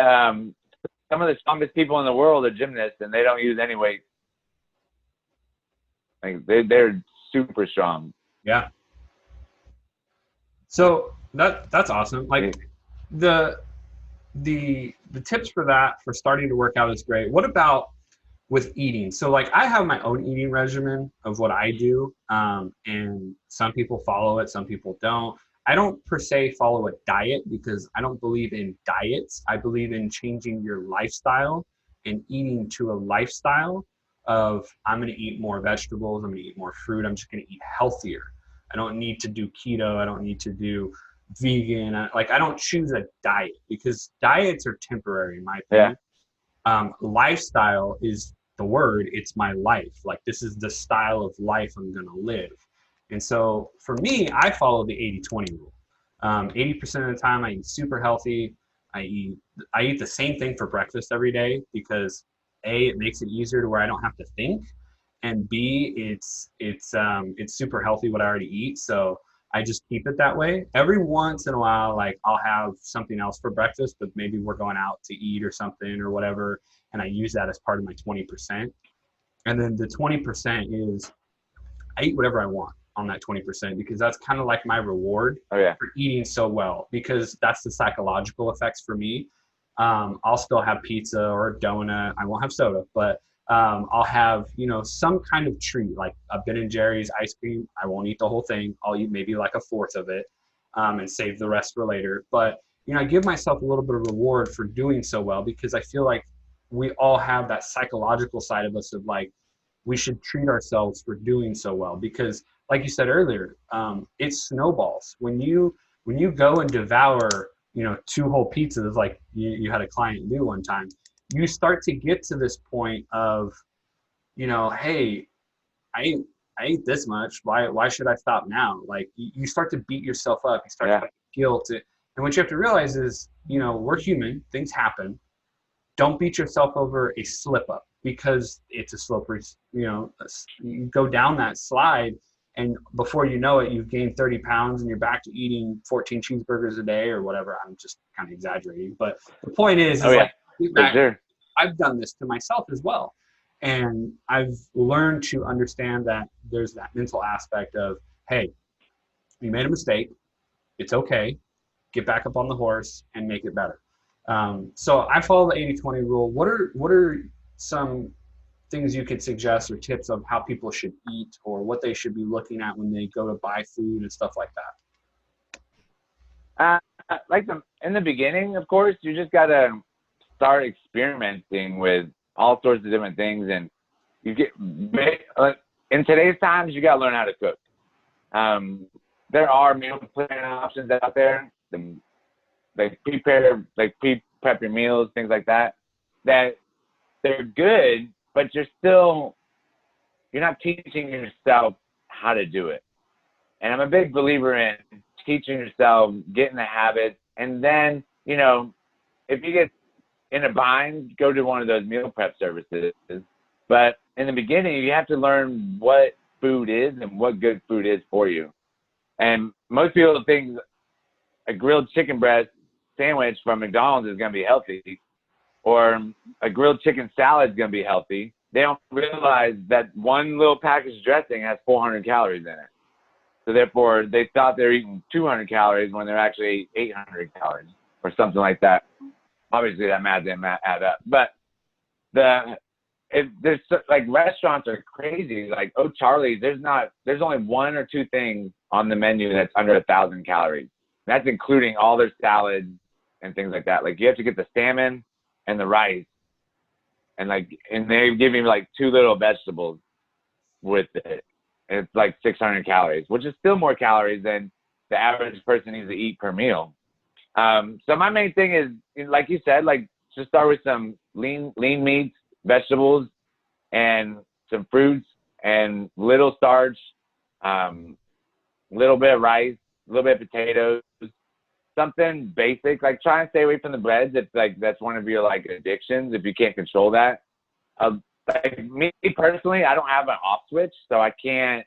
some of the strongest people in the world are gymnasts, and they don't use any weight. Like they're super strong. Yeah. So that's awesome. Like the tips for that, for starting to work out, is great. What about with eating? So like I have my own eating regimen of what I do, and some people follow it, some people don't. I don't per se follow a diet because I don't believe in diets. I believe in changing your lifestyle and eating to a lifestyle of I'm going to eat more vegetables, I'm going to eat more fruit, I'm just going to eat healthier. I don't need to do keto, I don't need to do vegan. I don't choose a diet because diets are temporary in my Yeah. opinion. Lifestyle is the word. It's my life. Like, this is the style of life I'm going to live. And so for me, I follow the 80-20 rule. 80% of the time I eat super healthy. I eat the same thing for breakfast every day because A, it makes it easier to where I don't have to think, and B, it's super healthy what I already eat. So I just keep it that way. Every once in a while, like, I'll have something else for breakfast, but maybe we're going out to eat or something or whatever, and I use that as part of my 20%. And then the 20% is I eat whatever I want on that 20% because that's kind of like my reward Oh yeah. for eating so well, because that's the psychological effects for me. I'll still have pizza or a donut. I won't have soda, but I'll have, some kind of treat like a Ben and Jerry's ice cream. I won't eat the whole thing. I'll eat maybe like a fourth of it, and save the rest for later. But, I give myself a little bit of reward for doing so well because I feel like we all have that psychological side of us of like, we should treat ourselves for doing so well because, like you said earlier, it snowballs when you go and devour, two whole pizzas like you had a client do one time. You start to get to this point of, hey, I I ate this much. Why should I stop now? Like, you start to beat yourself up. You start to have guilt. And what you have to realize is, we're human. Things happen. Don't beat yourself over a slip up because it's a slippery, you go down that slide, and before you know it, you've gained 30 pounds and you're back to eating 14 cheeseburgers a day or whatever. I'm just kind of exaggerating, but the point is for sure. I've done this to myself as well. And I've learned to understand that there's that mental aspect of, hey, you made a mistake. It's okay. Get back up on the horse and make it better. So I follow the 80-20 rule. What are some things you could suggest or tips of how people should eat or what they should be looking at when they go to buy food and stuff like that? In the beginning, of course, you just got to start experimenting with all sorts of different things. And in today's times, you got to learn how to cook. There are meal plan options out there. Pre-prep your meals, things like that, that they're good, but you're not teaching yourself how to do it. And I'm a big believer in teaching yourself, getting the habits, and then, if you get in a bind, go to one of those meal prep services. But in the beginning, you have to learn what food is and what good food is for you. And most people think a grilled chicken breast sandwich from McDonald's is going to be healthy, or a grilled chicken salad is going to be healthy. They don't realize that one little package of dressing has 400 calories in it. So therefore, they thought they're eating 200 calories when they're actually 800 calories or something like that. Obviously, that math didn't add up. But there's like restaurants are crazy. Like, oh, Charlie's, there's only one or two things on the menu that's under 1,000 calories. That's including all their salads and things like that. Like, you have to get the salmon and the rice, and they give you like two little vegetables with it. And it's like 600 calories, which is still more calories than the average person needs to eat per meal. So my main thing is, like you said, like, just start with some lean meats, vegetables, and some fruits, and little starch, little bit of rice, a little bit of potatoes, something basic. Like, try and stay away from the breads if that's one of your like addictions, if you can't control that. Like me personally, I don't have an off switch, so I can't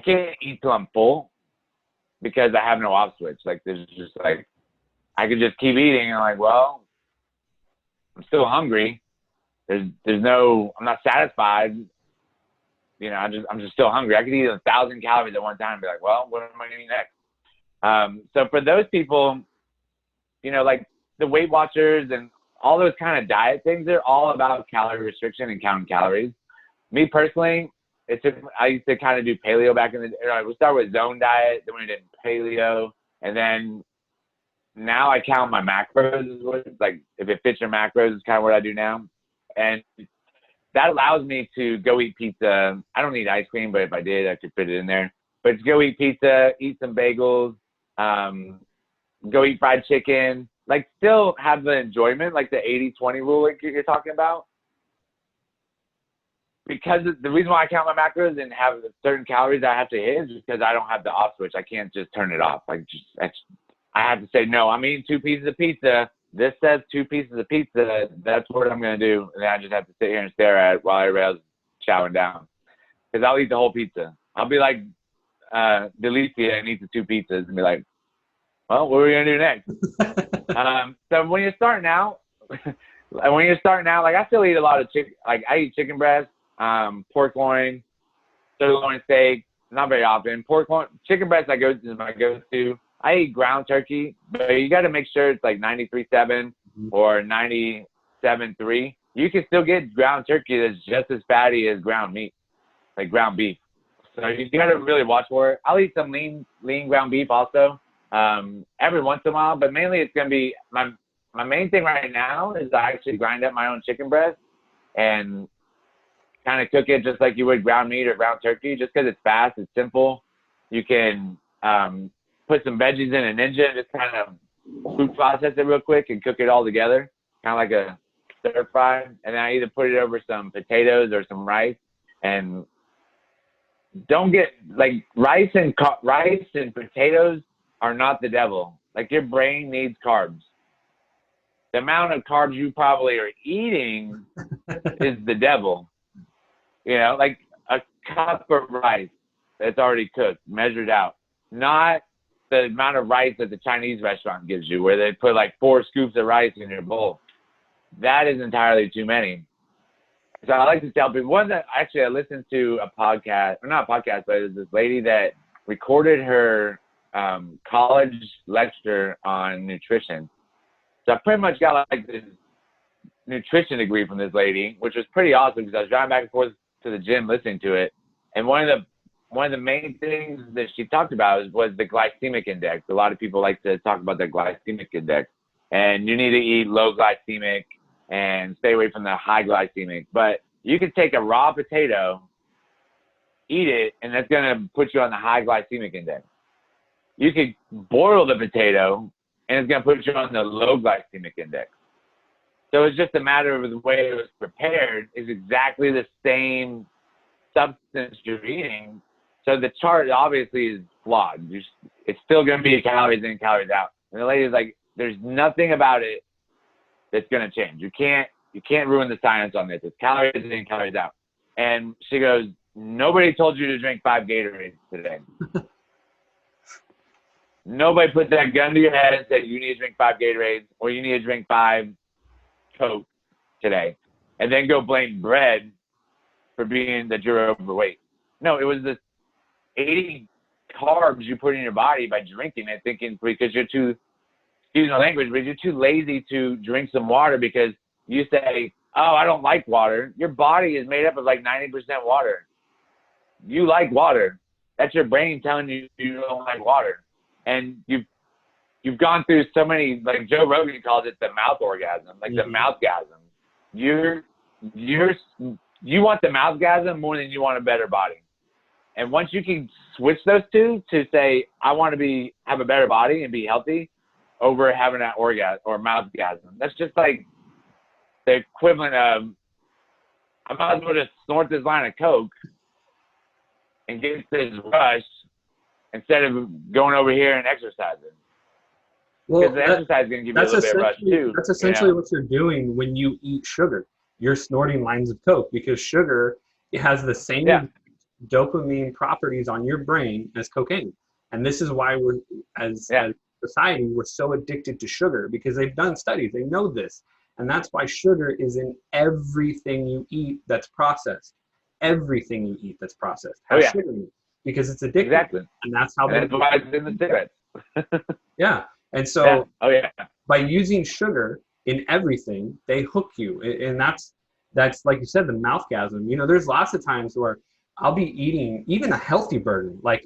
eat till I'm full because I have no off switch. Like, there's just like, I could just keep eating and I'm like, well, I'm still hungry. I'm not satisfied. I'm just still hungry. I could eat 1,000 calories at one time and be like, well, what am I going to eat next? So for those people, like the Weight Watchers and all those kind of diet things, they're all about calorie restriction and counting calories. Me personally, I used to kind of do paleo back in the day. We start with zone diet, then we did paleo, and then now I count my macros. Like, if it fits your macros, is kind of what I do now. And that allows me to go eat pizza. I don't need ice cream, but if I did, I could fit it in there. But to go eat pizza, eat some bagels, go eat fried chicken, like still have the enjoyment, like the 80-20 rule like you're talking about. Because the reason why I count my macros and have certain calories I have to hit is because I don't have the off switch. I can't just turn it off. I have to say, no, I'm eating 2 pieces of pizza. This says 2 pieces of pizza. That's what I'm going to do. And then I just have to sit here and stare at it while everybody else is chowing down. Because I'll eat the whole pizza. I'll be like Delicia and eat the 2 pizzas and be like, well, what are we going to do next? So when you're starting out, like I still eat a lot of chicken. Like I eat chicken breast, pork loin, sirloin steak, not very often. Pork loin, chicken breast is my go-to. I eat ground turkey, but you got to make sure it's like 93.7 or 97.3. You can still get ground turkey that's just as fatty as ground meat, like ground beef. So you got to really watch for it. I'll eat some lean ground beef also every once in a while, but mainly it's going to be my main thing right now is I actually grind up my own chicken breast and kind of cook it just like you would ground meat or ground turkey, just because it's fast, it's simple. You can put some veggies in a Ninja and just kind of food process it real quick and cook it all together, kind of like a stir fry. And then I either put it over some potatoes or some rice. And don't get like rice and potatoes are not the devil. Like your brain needs carbs. The amount of carbs you probably are eating is the devil. You know, like a cup of rice that's already cooked, measured out, not the amount of rice that the Chinese restaurant gives you, where they put like 4 scoops of rice in your bowl. That is entirely too many. So I like to tell people, I listened to a podcast, or not a podcast, but it was this lady that recorded her college lecture on nutrition. So I pretty much got like this nutrition degree from this lady, which was pretty awesome because I was driving back and forth to the gym listening to it. And one of the main things that she talked about was the glycemic index. A lot of people like to talk about the glycemic index, and you need to eat low glycemic and stay away from the high glycemic. But you can take a raw potato, eat it, and that's going to put you on the high glycemic index. You could boil the potato, and it's going to put you on the low glycemic index. So it's just a matter of the way it was prepared is exactly the same substance you're eating. So the chart obviously is flawed. It's still going to be calories in, calories out. And the lady's like, there's nothing about it that's going to change. You can't ruin the science on this. It's calories in, calories out. And she goes, nobody told you to drink 5 Gatorades today. Nobody put that gun to your head and said you need to drink 5 Gatorades or you need to drink 5 Coke today, and then go blame bread for being that you're overweight. No, it was the 80 carbs you put in your body by drinking it, thinking because you're too, excuse my language, but you're too lazy to drink some water because you say, oh, I don't like water. Your body is made up of like 90% water. You like water. That's your brain telling you you don't like water. And you've gone through so many, like Joe Rogan calls it the mouth orgasm, like the mouthgasm. You want the mouthgasm more than you want a better body. And once you can switch those two to say, I want to have a better body and be healthy over having an orgasm or mouthgasm, that's just like the equivalent of, I might as well just snort this line of Coke and get this rush instead of going over here and exercising. Well, because the exercise is going to give you a little bit of rush too. That's essentially what you're doing when you eat sugar. You're snorting lines of Coke because sugar, it has the same dopamine properties on your brain as cocaine. And this is why we're, as society, we're so addicted to sugar, because they've done studies. They know this. And that's why sugar is in everything you eat that's processed. Everything you eat that's processed has sugar in it, because it's addictive. Exactly. And that's how that's why it's in the cigarettes. And so by using sugar in everything, they hook you. And that's like you said, the mouthgasm. You know, there's lots of times where I'll be eating even a healthy burger. Like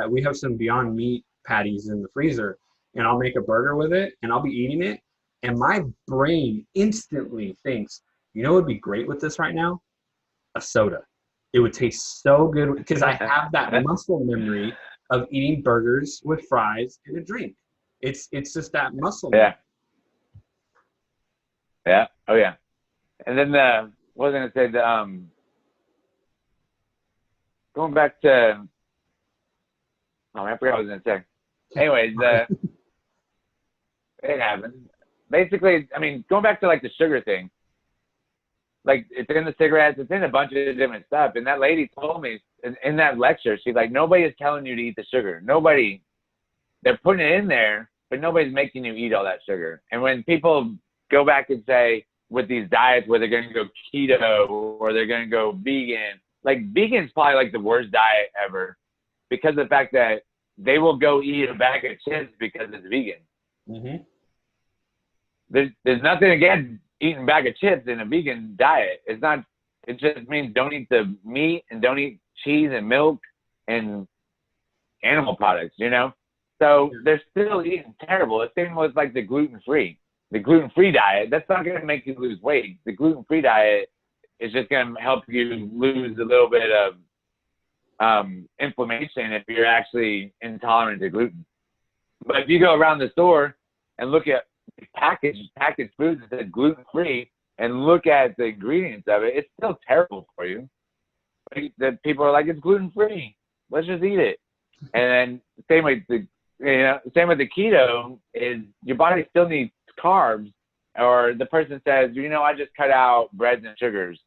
we have some Beyond Meat patties in the freezer, and I'll make a burger with it, and I'll be eating it. And my brain instantly thinks, you know what would be great with this right now? Is a Coke. And I'll be eating it, and my brain instantly thinks, you know what would be great with this right now? Is a Coke. And I'll be eating it, and my brain instantly thinks, you know what would be great with this right now? Is a Coke. And I'll be eating it, and my brain instantly thinks, you know what would be great with this right now? a soda. It would taste so good because I have that muscle memory of eating burgers with fries and a drink. It's just that muscle memory. Yeah. Oh yeah. And then what was I gonna say? Going back to, I forgot what I was gonna say. Anyways, it happened. Basically, I mean, going back to like the sugar thing. Like, it's in the cigarettes, it's in a bunch of different stuff. And that lady told me in that lecture, she's like, nobody is telling you to eat the sugar. Nobody, they're putting it in there, but nobody's making you eat all that sugar. And when people go back and say, with these diets where they're going to go keto or they're going to go vegan, like, vegan's probably like the worst diet ever because of the fact that they will go eat a bag of chips because it's vegan. Mm-hmm. There's nothing against eating a bag of chips in a vegan diet. It's not, it just means don't eat the meat and don't eat cheese and milk and animal products, you know? So they're still eating terrible. The thing was like the gluten-free. The gluten-free diet, that's not going to make you lose weight. The gluten-free diet is just going to help you lose a little bit of inflammation if you're actually intolerant to gluten. But if you go around the store and look at packaged foods that says gluten-free and look at the ingredients of it, it's still terrible for you. The people are like, it's gluten-free. Let's just eat it. And then same with the keto is your body still needs carbs. Or the person says, I just cut out breads and sugars.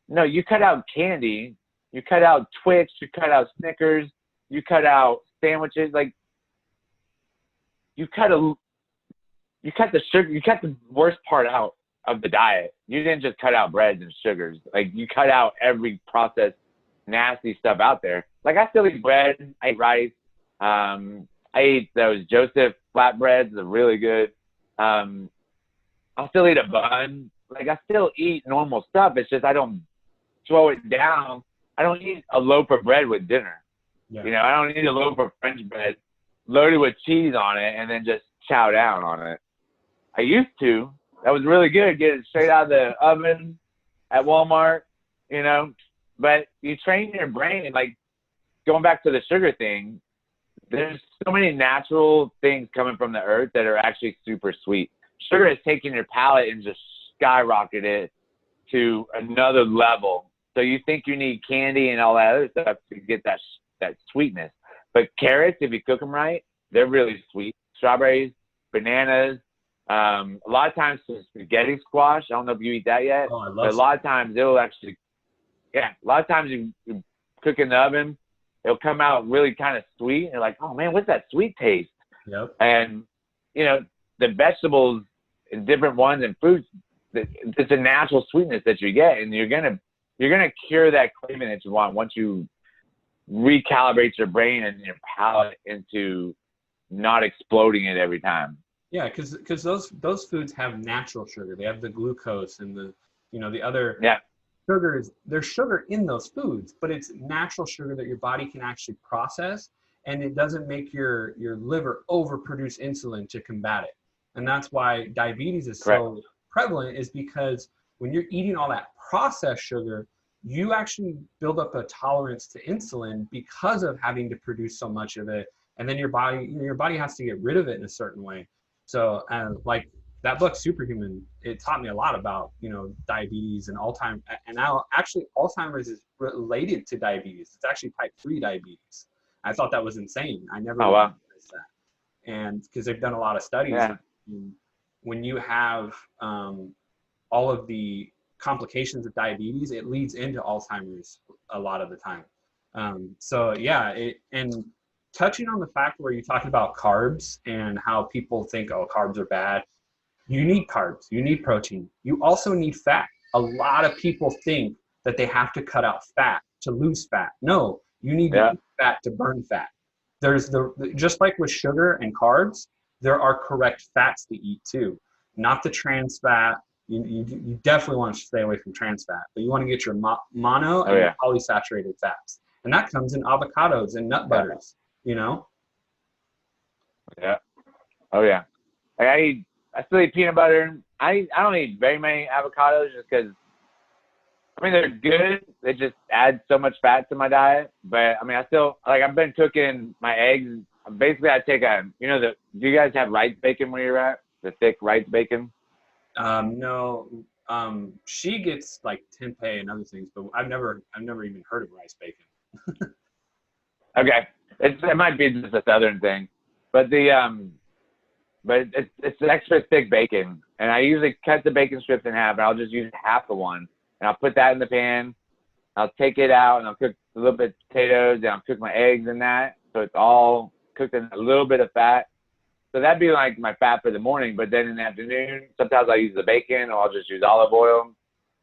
No, you cut out candy, you cut out Twix, you cut out Snickers, you cut out sandwiches. Like, you cut the sugar, you cut the worst part out of the diet. You didn't just cut out breads and sugars. Like, you cut out every processed nasty stuff out there. Like, I still eat bread, I eat rice, I eat those Joseph flatbreads, they're really good. I'll still eat a bun. Like, I still eat normal stuff. It's just I don't throw it down. I don't eat a loaf of bread with dinner. Yeah. I don't eat a loaf of French bread loaded with cheese on it and then just chow down on it. I used to. That was really good. Get it straight out of the oven at Walmart, But you train your brain, like, going back to the sugar thing, there's so many natural things coming from the earth that are actually super sweet. Sugar has taken your palate and just skyrocketed it to another level. So you think you need candy and all that other stuff to get that sweetness. But carrots, if you cook them right, they're really sweet. Strawberries, bananas, a lot of times spaghetti squash. I don't know if you eat that yet. Oh, I love but a lot of times it'll actually, a lot of times you cook in the oven, it'll come out really kind of sweet. And you're like, oh man, what's that sweet taste? Yep. And, the vegetables and different ones and fruits, it's a natural sweetness that you get. And you're gonna cure that craving that you want once you recalibrate your brain and your palate into not exploding it every time. Yeah, because those foods have natural sugar. They have the glucose and the other sugars. There's sugar in those foods, but it's natural sugar that your body can actually process, and it doesn't make your liver overproduce insulin to combat it. And that's why diabetes is so prevalent, is because when you're eating all that processed sugar, you actually build up a tolerance to insulin because of having to produce so much of it. And then your body has to get rid of it in a certain way. So, like that book, Superhuman, it taught me a lot about, diabetes and Alzheimer's. And now actually Alzheimer's is related to diabetes. It's actually type 3 diabetes. I thought that was insane. I never realized that. And because they've done a lot of studies. Yeah. When you have all of the complications of diabetes, it leads into Alzheimer's a lot of the time. And touching on the fact where you talked about carbs and how people think, oh, carbs are bad. You need carbs, you need protein. You also need fat. A lot of people think that they have to cut out fat to lose fat. No, you need to eat fat to burn fat. There's just like with sugar and carbs, there are correct fats to eat too. Not the trans fat. You definitely want to stay away from trans fat, but you want to get your mono and polysaturated fats. And that comes in avocados and nut butters, Yeah. Oh yeah. I still eat peanut butter. I don't eat very many avocados just because I mean, they're good. They just add so much fat to my diet. But I mean, I still like. I've been cooking my eggs. Basically, I take do you guys have rice bacon where you're at? The thick rice bacon. No. She gets like tempeh and other things, but I've never even heard of rice bacon. Okay, it might be just a southern thing, but it's an extra thick bacon, and I usually cut the bacon strips in half, and I'll just use half of one, and I'll put that in the pan. I'll take it out, and I'll cook a little bit of potatoes, and I'll cook my eggs in that, so it's all cooked in a little bit of fat. So that'd be like my fat for the morning, but then in the afternoon, sometimes I'll use the bacon, or I'll just use olive oil.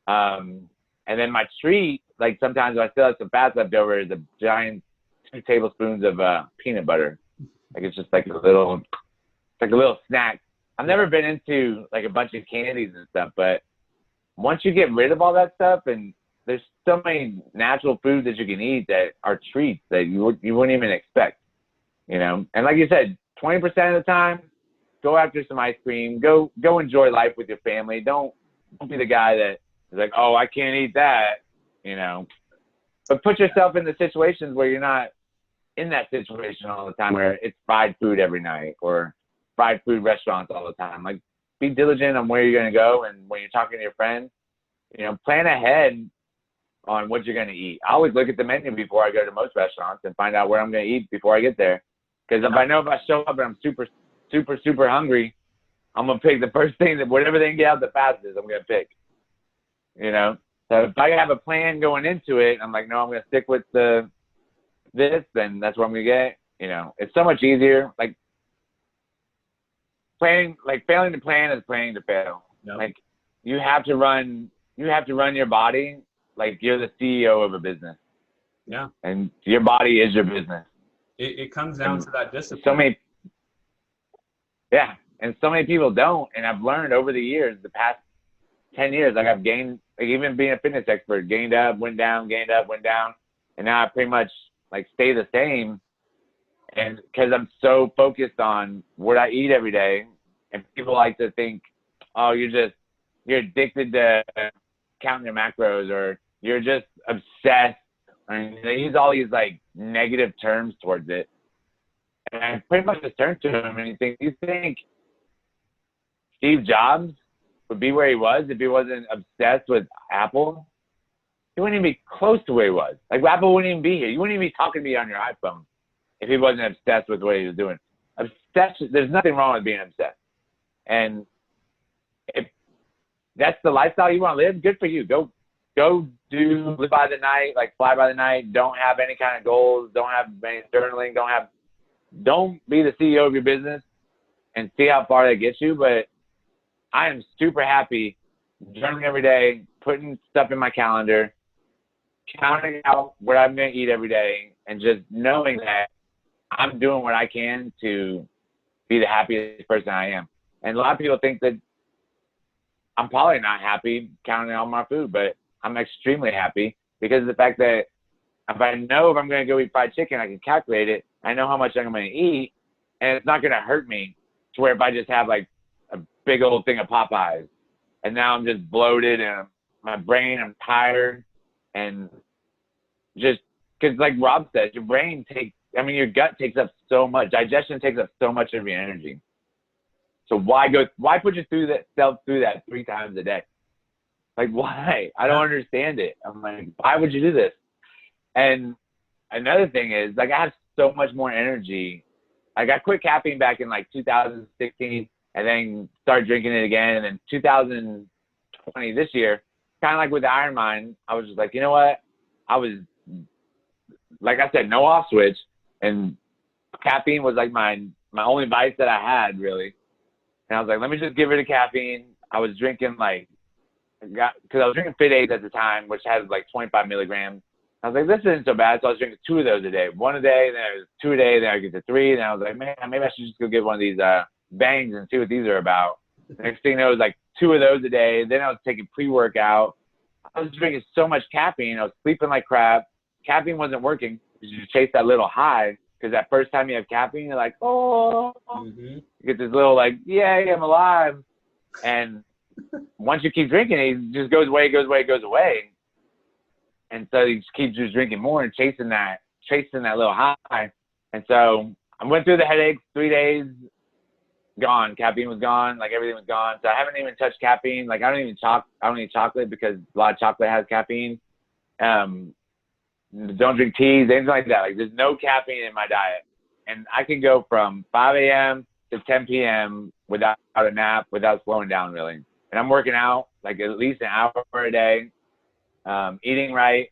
And then my treat, like sometimes if I still have some fat left over, is a giant 2 tablespoons of peanut butter. Like it's just like a little snack. I've never been into like a bunch of candies and stuff, but once you get rid of all that stuff, and there's so many natural foods that you can eat that are treats that you wouldn't even expect, you know. And like you said, 20% of the time, go after some ice cream. Go enjoy life with your family. Don't be the guy that is like, oh, I can't eat that, you know. But put yourself in the situations where you're not in that situation all the time, where it's fried food every night or fried food restaurants all the time. Like, be diligent on where you're going to go, and when you're talking to your friends, you know, plan ahead on what you're going to eat. I always look at the menu before I go to most restaurants and find out where I'm going to eat before I get there. Because if I show up and I'm super, super, super hungry, I'm going to pick the first thing that whatever they can get out the fastest, I'm going to pick, you know? So if I have a plan going into it, I'm like, no, I'm going to stick with this, then that's what I'm going to get. You know, it's so much easier. Like failing to plan is planning to fail. Yep. Like you have to run your body like you're the CEO of a business. Yeah. And your body is your business. It comes down to that discipline. So many people don't. And I've learned over the years, the past 10 years, like I've gained, like even being a fitness expert, gained up, went down, gained up, went down. And now I pretty much like stay the same. And because I'm so focused on what I eat every day, and people like to think, oh, you're addicted to counting your macros, or you're just obsessed. I mean, they use all these like negative terms towards it. And I pretty much just turned to him and you think Steve Jobs would be where he was if he wasn't obsessed with Apple? He wouldn't even be close to where he was. Like Apple wouldn't even be here. You wouldn't even be talking to me on your iPhone if he wasn't obsessed with what he was doing. Obsessed, there's nothing wrong with being obsessed. And if that's the lifestyle you want to live, good for you. Go live by the night, like fly by the night. Don't have any kind of goals. Don't have any journaling. Don't be the CEO of your business and see how far that gets you. But I am super happy journaling every day, putting stuff in my calendar, counting out what I'm going to eat every day, and just knowing that I'm doing what I can to be the happiest person I am. And a lot of people think that I'm probably not happy counting all my food, but I'm extremely happy because of the fact that if I know if I'm going to go eat fried chicken, I can calculate it. I know how much I'm going to eat, and it's not going to hurt me to where if I just have like a big old thing of Popeyes and now I'm just bloated and my brain, I'm tired, and just because like Rob said, your gut takes up so much. Digestion takes up so much of your energy. So why put yourself through that 3 times a day? Like, why? I don't understand it. I'm like, why would you do this? And another thing is, like, I have so much more energy. Like, I quit caffeine back in, like, 2016 and then started drinking it again. And then 2020, this year, kind of like with the Iron Mind, I was just like, you know what? I was, like I said, no off switch. And caffeine was, like, my only vice that I had, really. And I was like, let me just get rid of caffeine. I was drinking, like, because I was drinking Fit Aids at the time, which had like 25 milligrams. I was like, this isn't so bad. So I was drinking 2 of those a day. 1 a day, then it was 2 a day, then I get to 3. And I was like, man, maybe I should just go get one of these bangs and see what these are about. Next thing you know, it was like 2 of those a day. Then I was taking pre-workout. I was drinking so much caffeine. I was sleeping like crap. Caffeine wasn't working because you chase that little high. Because that first time you have caffeine, you're like, oh, you get this little like, yay, I'm alive. And once you keep drinking, it just goes away. And so you just keep just drinking more and chasing that little high. And so I went through the headaches, 3 days, gone. Caffeine was gone, like everything was gone. So I haven't even touched caffeine. Like I don't eat chocolate because a lot of chocolate has caffeine. Don't drink teas, anything like that. Like there's no caffeine in my diet. And I can go from 5 a.m. to 10 p.m. without a nap, without slowing down really. And I'm working out like at least an hour a day, eating right,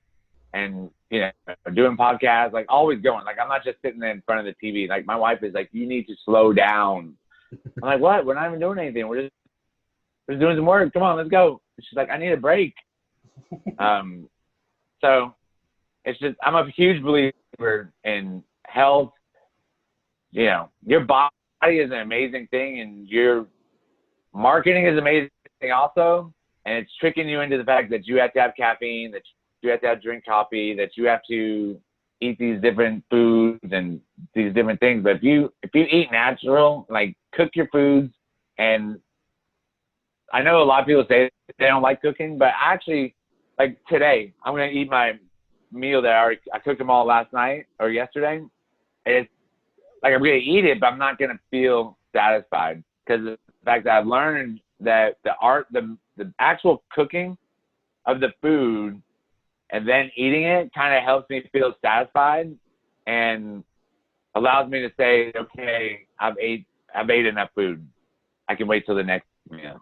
and doing podcasts, like always going. Like I'm not just sitting there in front of the TV. Like my wife is like, you need to slow down. I'm like, what? We're not even doing anything. We're just doing some work. Come on, let's go. She's like, I need a break. So it's just, I'm a huge believer in health. Your body is an amazing thing, and your marketing is amazing also. And it's tricking you into the fact that you have to have caffeine, that you have to drink coffee, that you have to eat these different foods and these different things. But if you eat natural, like cook your foods, and I know a lot of people say they don't like cooking, but actually, like today, I'm gonna eat my meal that I cooked them all last night or yesterday. And it's like I'm gonna eat it, but I'm not gonna feel satisfied because of the fact that I've learned that the actual cooking of the food and then eating it kind of helps me feel satisfied and allows me to say, okay, I've ate enough food. I can wait till the next meal.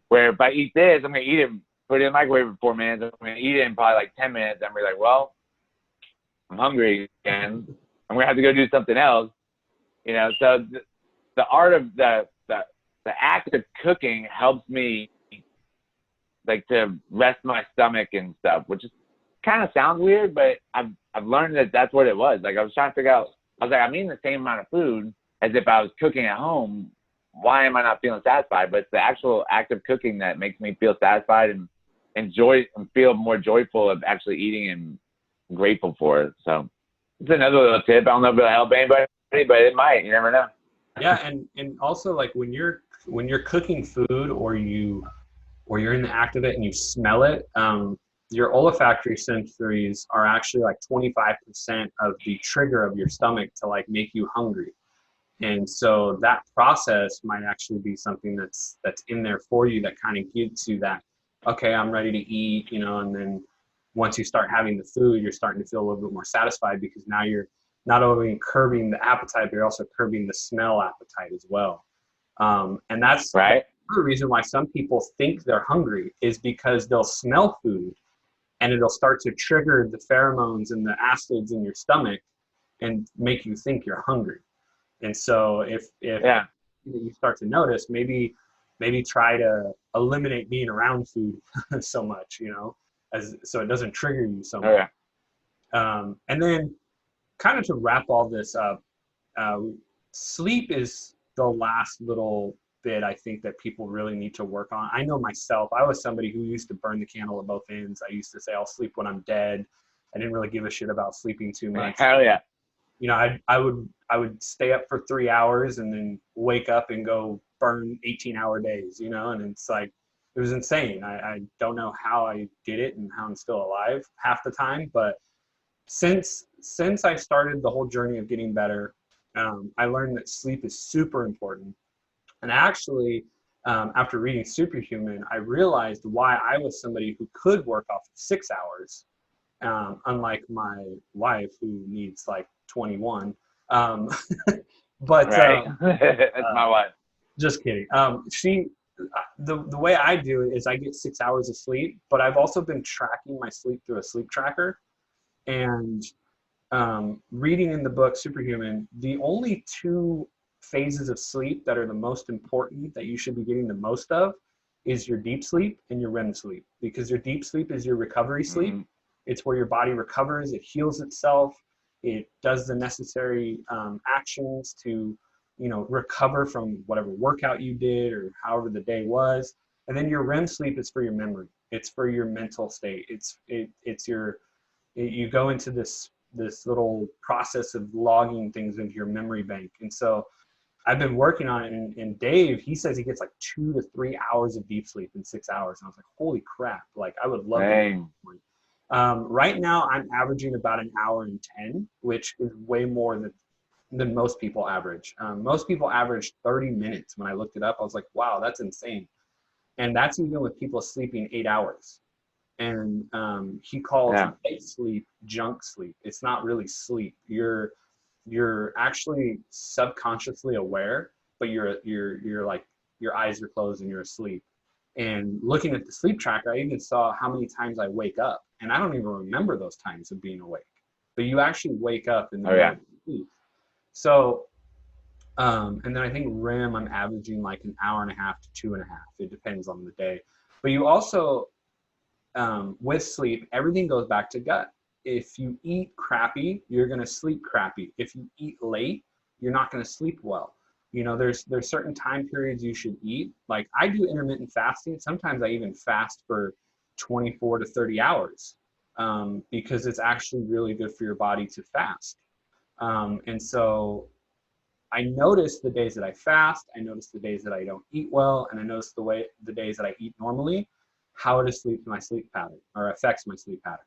Where if I eat this, I'm gonna eat it, put it in the microwave for 4 minutes. I'm gonna eat it in probably like 10 minutes. I'm gonna be like, well, I'm hungry again. I'm gonna have to go do something else. So the art of the act of cooking helps me like to rest my stomach and stuff, which is kind of sounds weird, but I've learned that that's what it was. Like I was trying to figure out, I was like, I'm eating the same amount of food as if I was cooking at home. Why am I not feeling satisfied? But it's the actual act of cooking that makes me feel satisfied and enjoy and feel more joyful of actually eating and grateful for it. So it's another little tip. I don't know if it'll help anybody, but it might. You never know. Yeah, and also like when you're cooking food or you're in the act of it and you smell it, your olfactory sensories are actually like 25% of the trigger of your stomach to like make you hungry. And so that process might actually be something that's in there for you that kind of gives you that, okay, I'm ready to eat, and then once you start having the food, you're starting to feel a little bit more satisfied because now you're not only curbing the appetite, but you're also curbing the smell appetite as well. And that's right. The reason why some people think they're hungry is because they'll smell food and it'll start to trigger the pheromones and the acids in your stomach and make you think you're hungry. And so if you start to notice, maybe try to eliminate being around food so much, so it doesn't trigger you so much. And then kind of to wrap all this up, sleep is the last little bit I think that people really need to work on. I know myself, I was somebody who used to burn the candle at both ends. I used to say I'll sleep when I'm dead. I didn't really give a shit about sleeping too much. Hell yeah. I would stay up for 3 hours and then wake up and go burn 18-hour days, and it's like, it was insane. I don't know how I did it and how I'm still alive half the time, but since I started the whole journey of getting better, I learned that sleep is super important. And actually, after reading Superhuman, I realized why I was somebody who could work off 6 hours, unlike my wife who needs like 21. But right. That's my wife. Just kidding. The way I do it is I get 6 hours of sleep, but I've also been tracking my sleep through a sleep tracker. And reading in the book Superhuman, the only 2 phases of sleep that are the most important that you should be getting the most of is your deep sleep and your REM sleep, because your deep sleep is your recovery sleep. Mm-hmm. It's where your body recovers, it heals itself, it does the necessary actions to recover from whatever workout you did or however the day was. And then your REM sleep is for your memory, it's for your mental state, you go into this little process of logging things into your memory bank. And so I've been working on it, and Dave, he says he gets like 2 to 3 hours of deep sleep in 6 hours. And I was like, holy crap, like I would love to. Right now, I'm averaging about an hour and 10, which is way more than most people average. Most people average 30 minutes. When I looked it up, I was like, wow, that's insane. And that's even with people sleeping 8 hours. And he calls Yeah. light sleep junk sleep. It's not really sleep. You're actually subconsciously aware, but you're like your eyes are closed and you're asleep. And looking at the sleep tracker, I even saw how many times I wake up, and I don't even remember those times of being awake. But you actually wake up in the middle of sleep. So, and then I think REM, I'm averaging like an hour and a half to 2.5. It depends on the day. But you also, with sleep, everything goes back to gut. If you eat crappy, you're going to sleep crappy. If you eat late, you're not going to sleep well. You know, there's certain time periods you should eat. Like I do intermittent fasting. Sometimes I even fast for 24 to 30 hours because it's actually really good for your body to fast. And so I notice the days that I fast, I notice the days that I don't eat well, and I notice the days that I eat normally, how it affects my sleep pattern or affects my sleep pattern.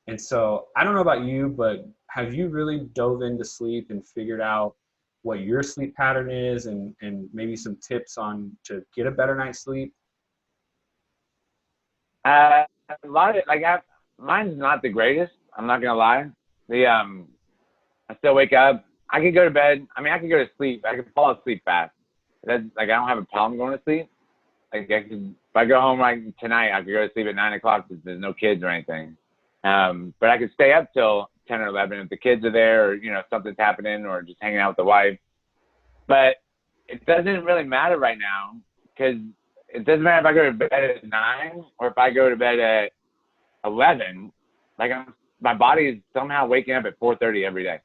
And so I don't know about you, but have you really dove into sleep and figured out what your sleep pattern is and maybe some tips on to get a better night's sleep? A lot of it, like mine's not the greatest. I'm not gonna lie. I still wake up. I could go to bed. I mean, I could go to sleep. I could fall asleep fast. That's like I don't have a problem going to sleep. Like if I go home like tonight, I could go to sleep at 9 o'clock because there's no kids or anything. But I could stay up till 10 or 11 if the kids are there, or something's happening, or just hanging out with the wife. But it doesn't really matter right now because it doesn't matter if I go to bed at 9 or if I go to bed at 11. Like my body is somehow waking up at 4:30 every day.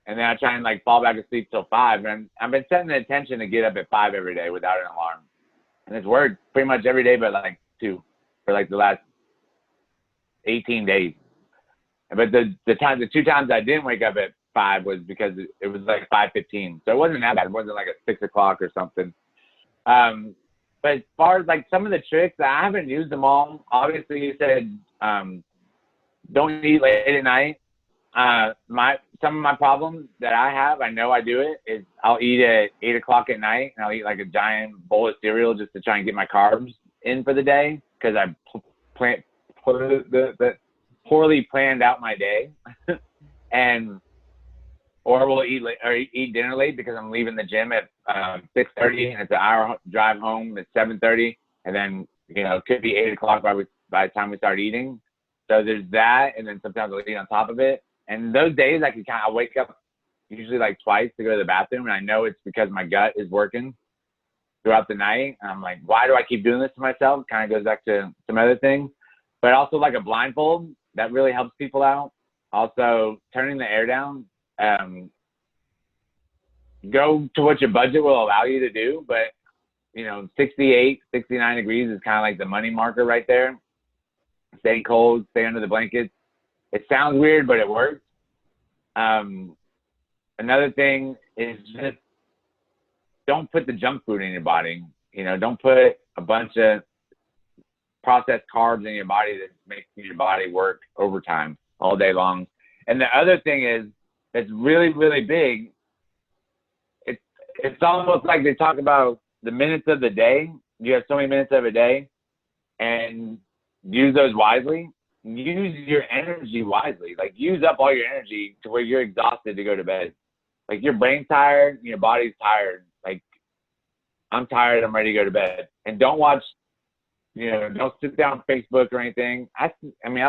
And then I try and like fall back asleep till 5. And I've been setting the intention to get up at 5 every day without an alarm. And it's worked pretty much every day but like 2 for like the last 18 days. But the 2 times I didn't wake up at 5 was because it was like 5:15. So it wasn't that bad. It wasn't like at 6 o'clock or something. But as far as like some of the tricks, I haven't used them all. Obviously, you said don't eat late at night. Some of my problems that I have, I know I do it, is I'll eat at 8 o'clock at night, and I'll eat like a giant bowl of cereal just to try and get my carbs in for the day because I poorly planned out my day, or we'll eat dinner late because I'm leaving the gym at 6:30 and it's an hour drive home at 7:30, and then it could be 8 o'clock by the time we start eating. So there's that, and then sometimes I'll eat on top of it. And those days I wake up usually like twice to go to the bathroom, and I know it's because my gut is working throughout the night. And I'm like, why do I keep doing this to myself? Kind of goes back to some other things. But also like a blindfold, that really helps people out. Also turning the air down. Go to what your budget will allow you to do, but 68, 69 degrees is kind of like the money marker right there. Stay cold, stay under the blankets. It sounds weird, but it works. Another thing is just don't put the junk food in your body. Don't put a bunch of processed carbs in your body that makes your body work overtime all day long. And the other thing is that's really, really big. It's almost like they talk about the minutes of the day. You have so many minutes of a day, and use those wisely. Use your energy wisely. Like use up all your energy to where you're exhausted to go to bed. Like your brain's tired, your body's tired. Like I'm tired, I'm ready to go to bed. And don't watch, don't sit down on Facebook or anything. I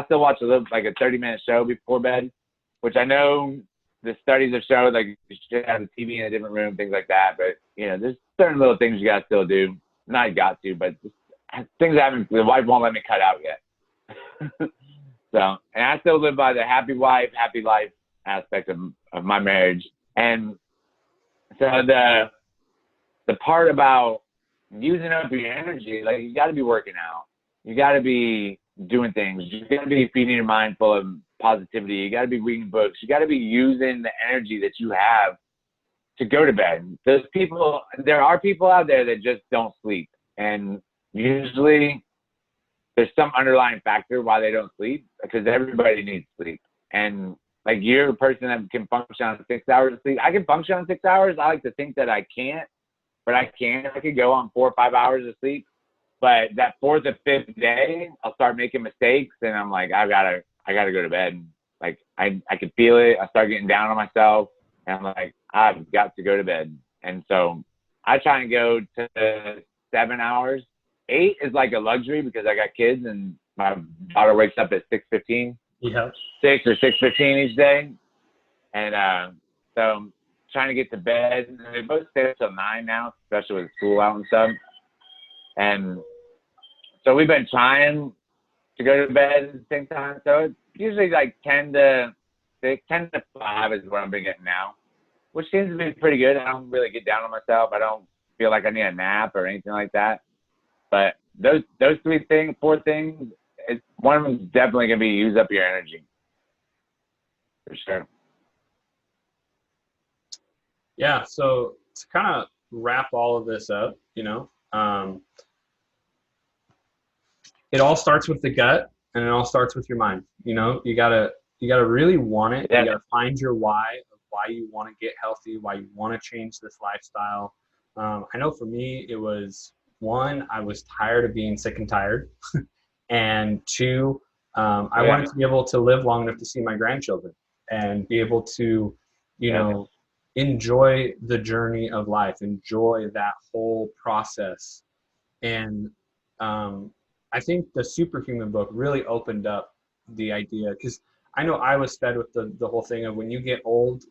still watch a 30-minute show before bed, which I know the studies have showed like you should have the TV in a different room, things like that. But there's certain little things you gotta still do. Not got to, but just things the wife won't let me cut out yet. So, and I still live by the happy wife, happy life aspect of my marriage. And so the part about using up your energy, like you got to be working out. You got to be doing things. You got to be feeding your mind full of positivity. You got to be reading books. You got to be using the energy that you have to go to bed. There are people out there that just don't sleep. And usually there's some underlying factor why they don't sleep, because everybody needs sleep. And like, you're a person that can function on 6 hours of sleep. I can function on 6 hours. I like to think that I can't, but I can. I could go on 4 or 5 hours of sleep. But that fourth or fifth day, I'll start making mistakes, and I'm like, I gotta go to bed. Like, I can feel it. I start getting down on myself, and I'm like, I've got to go to bed. And so I try and go to 7 hours. 8 is like a luxury because I got kids, and my daughter wakes up at 6:15. Yeah. 6 or 6:15 each day, and so I'm trying to get to bed. And they both stay up till 9 now, especially with school out and stuff. And so we've been trying to go to bed at the same time. So it's usually like 10 to 6, 10 to 5 is what I've been getting now, which seems to be pretty good. I don't really get down on myself. I don't feel like I need a nap or anything like that. But those 4 things, one of them is definitely going to be use up your energy. For sure. Yeah. So to kind of wrap all of this up, it all starts with the gut, and it all starts with your mind. You gotta really want it. Yeah. You gotta find your why of why you want to get healthy, why you want to change this lifestyle. I know for me, it was 1, I was tired of being sick and tired, and 2, I wanted to be able to live long enough to see my grandchildren and be able to, enjoy the journey of life, enjoy that whole process. And I think the Superhuman book really opened up the idea, because I know I was fed with the whole thing of when you get old,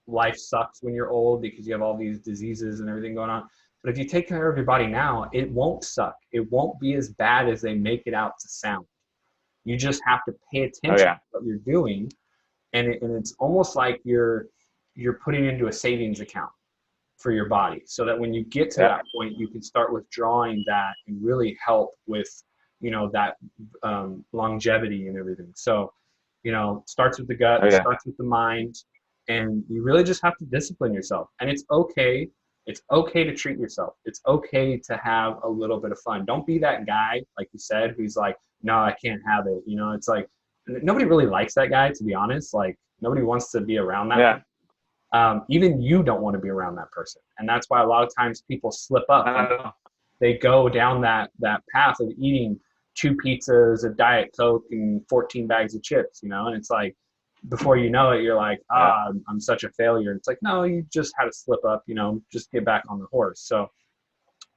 life sucks when you're old because you have all these diseases and everything going on. But if you take care of your body now, it won't suck. It won't be as bad as they make it out to sound. You just have to pay attention to what you're doing. And it's almost like you're putting into a savings account for your body, so that when you get to that point, you can start withdrawing that and really help with, that longevity and everything. So, starts with the gut, starts with the mind, and you really just have to discipline yourself. And it's okay. It's okay to treat yourself. It's okay to have a little bit of fun. Don't be that guy, like you said, who's like, no, I can't have it. It's like, nobody really likes that guy, to be honest. Like, nobody wants to be around that. Even you don't want to be around that person. And that's why a lot of times people slip up. They go down that path of eating 2 pizzas, a Diet Coke, and 14 bags of chips, and it's like, before you know it, you're like, I'm such a failure. It's like, no, you just had to slip up, just get back on the horse. So,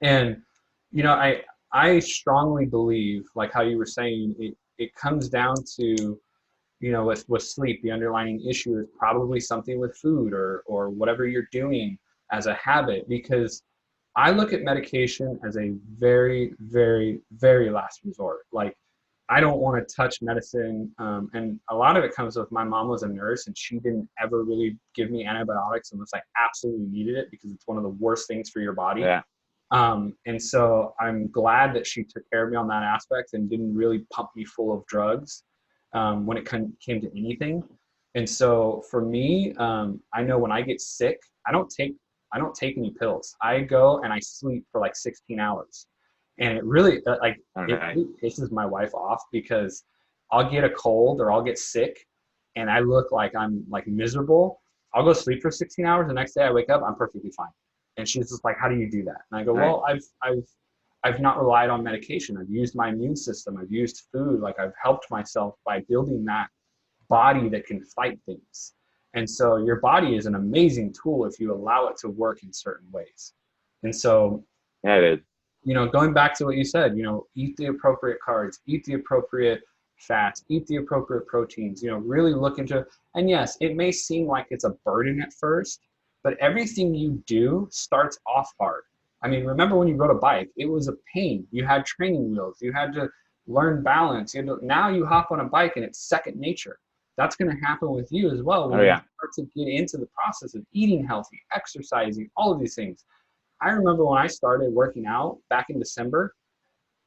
and, I strongly believe, like how you were saying, it comes down to, with sleep, the underlying issue is probably something with food or whatever you're doing as a habit, because I look at medication as a very, very, very last resort. Like, I don't want to touch medicine. And a lot of it comes with, my mom was a nurse, and she didn't ever really give me antibiotics unless I absolutely needed it, because it's one of the worst things for your body. And so I'm glad that she took care of me on that aspect and didn't really pump me full of drugs when it came to anything. And so for me, I know when I get sick, I don't take any pills. I go and I sleep for like 16 hours. And it really, it really pisses my wife off, because I'll get a cold or I'll get sick and I look like I'm like miserable. I'll go sleep for 16 hours. The next day I wake up, I'm perfectly fine. And she's just like, how do you do that? And I go, well, I've not relied on medication. I've used my immune system. I've used food. Like, I've helped myself by building that body that can fight things. And so your body is an amazing tool if you allow it to work in certain ways. And so, it is. Going back to what you said, eat the appropriate carbs, eat the appropriate fats, eat the appropriate proteins, really look into it. And yes, it may seem like it's a burden at first, but everything you do starts off hard. I mean, remember when you rode a bike, it was a pain. You had training wheels. You had to learn balance. Now you hop on a bike and it's second nature. That's going to happen with you as well when you start to get into the process of eating healthy, exercising, all of these things. I remember when I started working out back in December,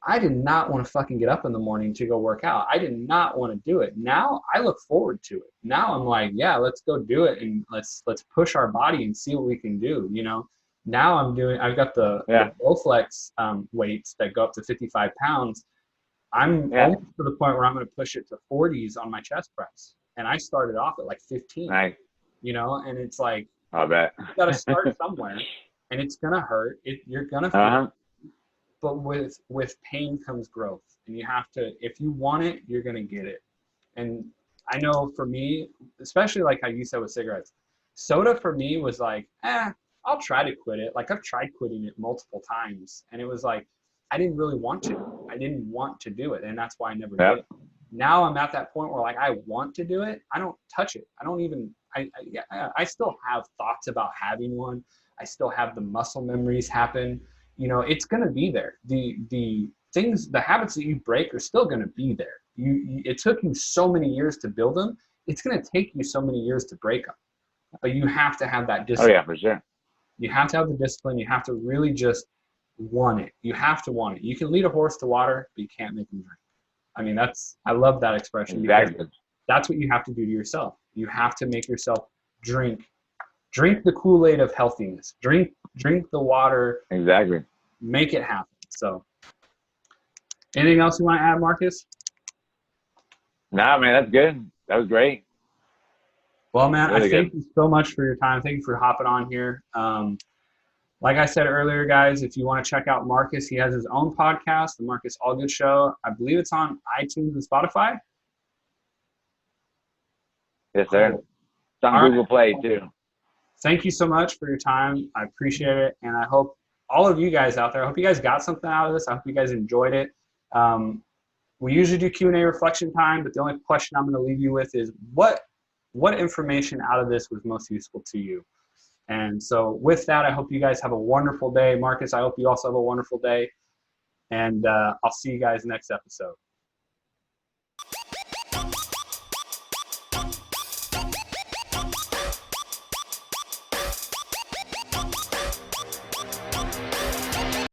I did not want to fucking get up in the morning to go work out. I did not want to do it. Now I look forward to it. Now I'm like, yeah, let's go do it, and let's push our body and see what we can do. Now I've got the Bowflex weights that go up to 55 pounds. I'm almost to the point where I'm going to push it to 40s on my chest press. And I started off at like 15, Nice. you know, and it's like, I'll bet. you got to start somewhere, and it's going to hurt. You're going to feel it. But with pain comes growth, and you have to, if you want it, you're going to get it. And I know for me, especially like how you said with cigarettes, soda for me was like, I'll try to quit it. Like I've tried quitting it multiple times, and it was like, I didn't really want to. I didn't want to do it, and that's why I never did it. Now I'm at that point where like I want to do it. I don't touch it. I don't even. I still have thoughts about having one. I still have the muscle memories happen. You know, it's gonna be there. The things, the habits that you break are still gonna be there. It took you so many years to build them. It's gonna take you so many years to break them. But you have to have that discipline. Oh yeah, for sure. You have to have the discipline. You have to really just want it. You have to want it. You can lead a horse to water, but you can't make him drink. I mean, I love that expression. Exactly. That's what you have to do to yourself. You have to make yourself drink the Kool-Aid of healthiness. Drink the water. Exactly. Make it happen. So, anything else you want to add, Marcus? Nah, man, that's good. That was great. Well, man, Really I thank you so much for your time. Thank you for hopping on here. Like I said earlier, guys, if you want to check out Marcus, he has his own podcast, The Marcus Allgood Show. I believe it's on iTunes and Spotify. Yes, sir. It's on Google Play, too. Thank you so much for your time. I appreciate it. And I hope all of you guys out there, I hope you guys got something out of this. I hope you guys enjoyed it. We usually do Q&A reflection time, but the only question I'm going to leave you with is what information out of this was most useful to you? And so with that, I hope you guys have a wonderful day. Marcus, I hope you also have a wonderful day. And I'll see you guys next episode.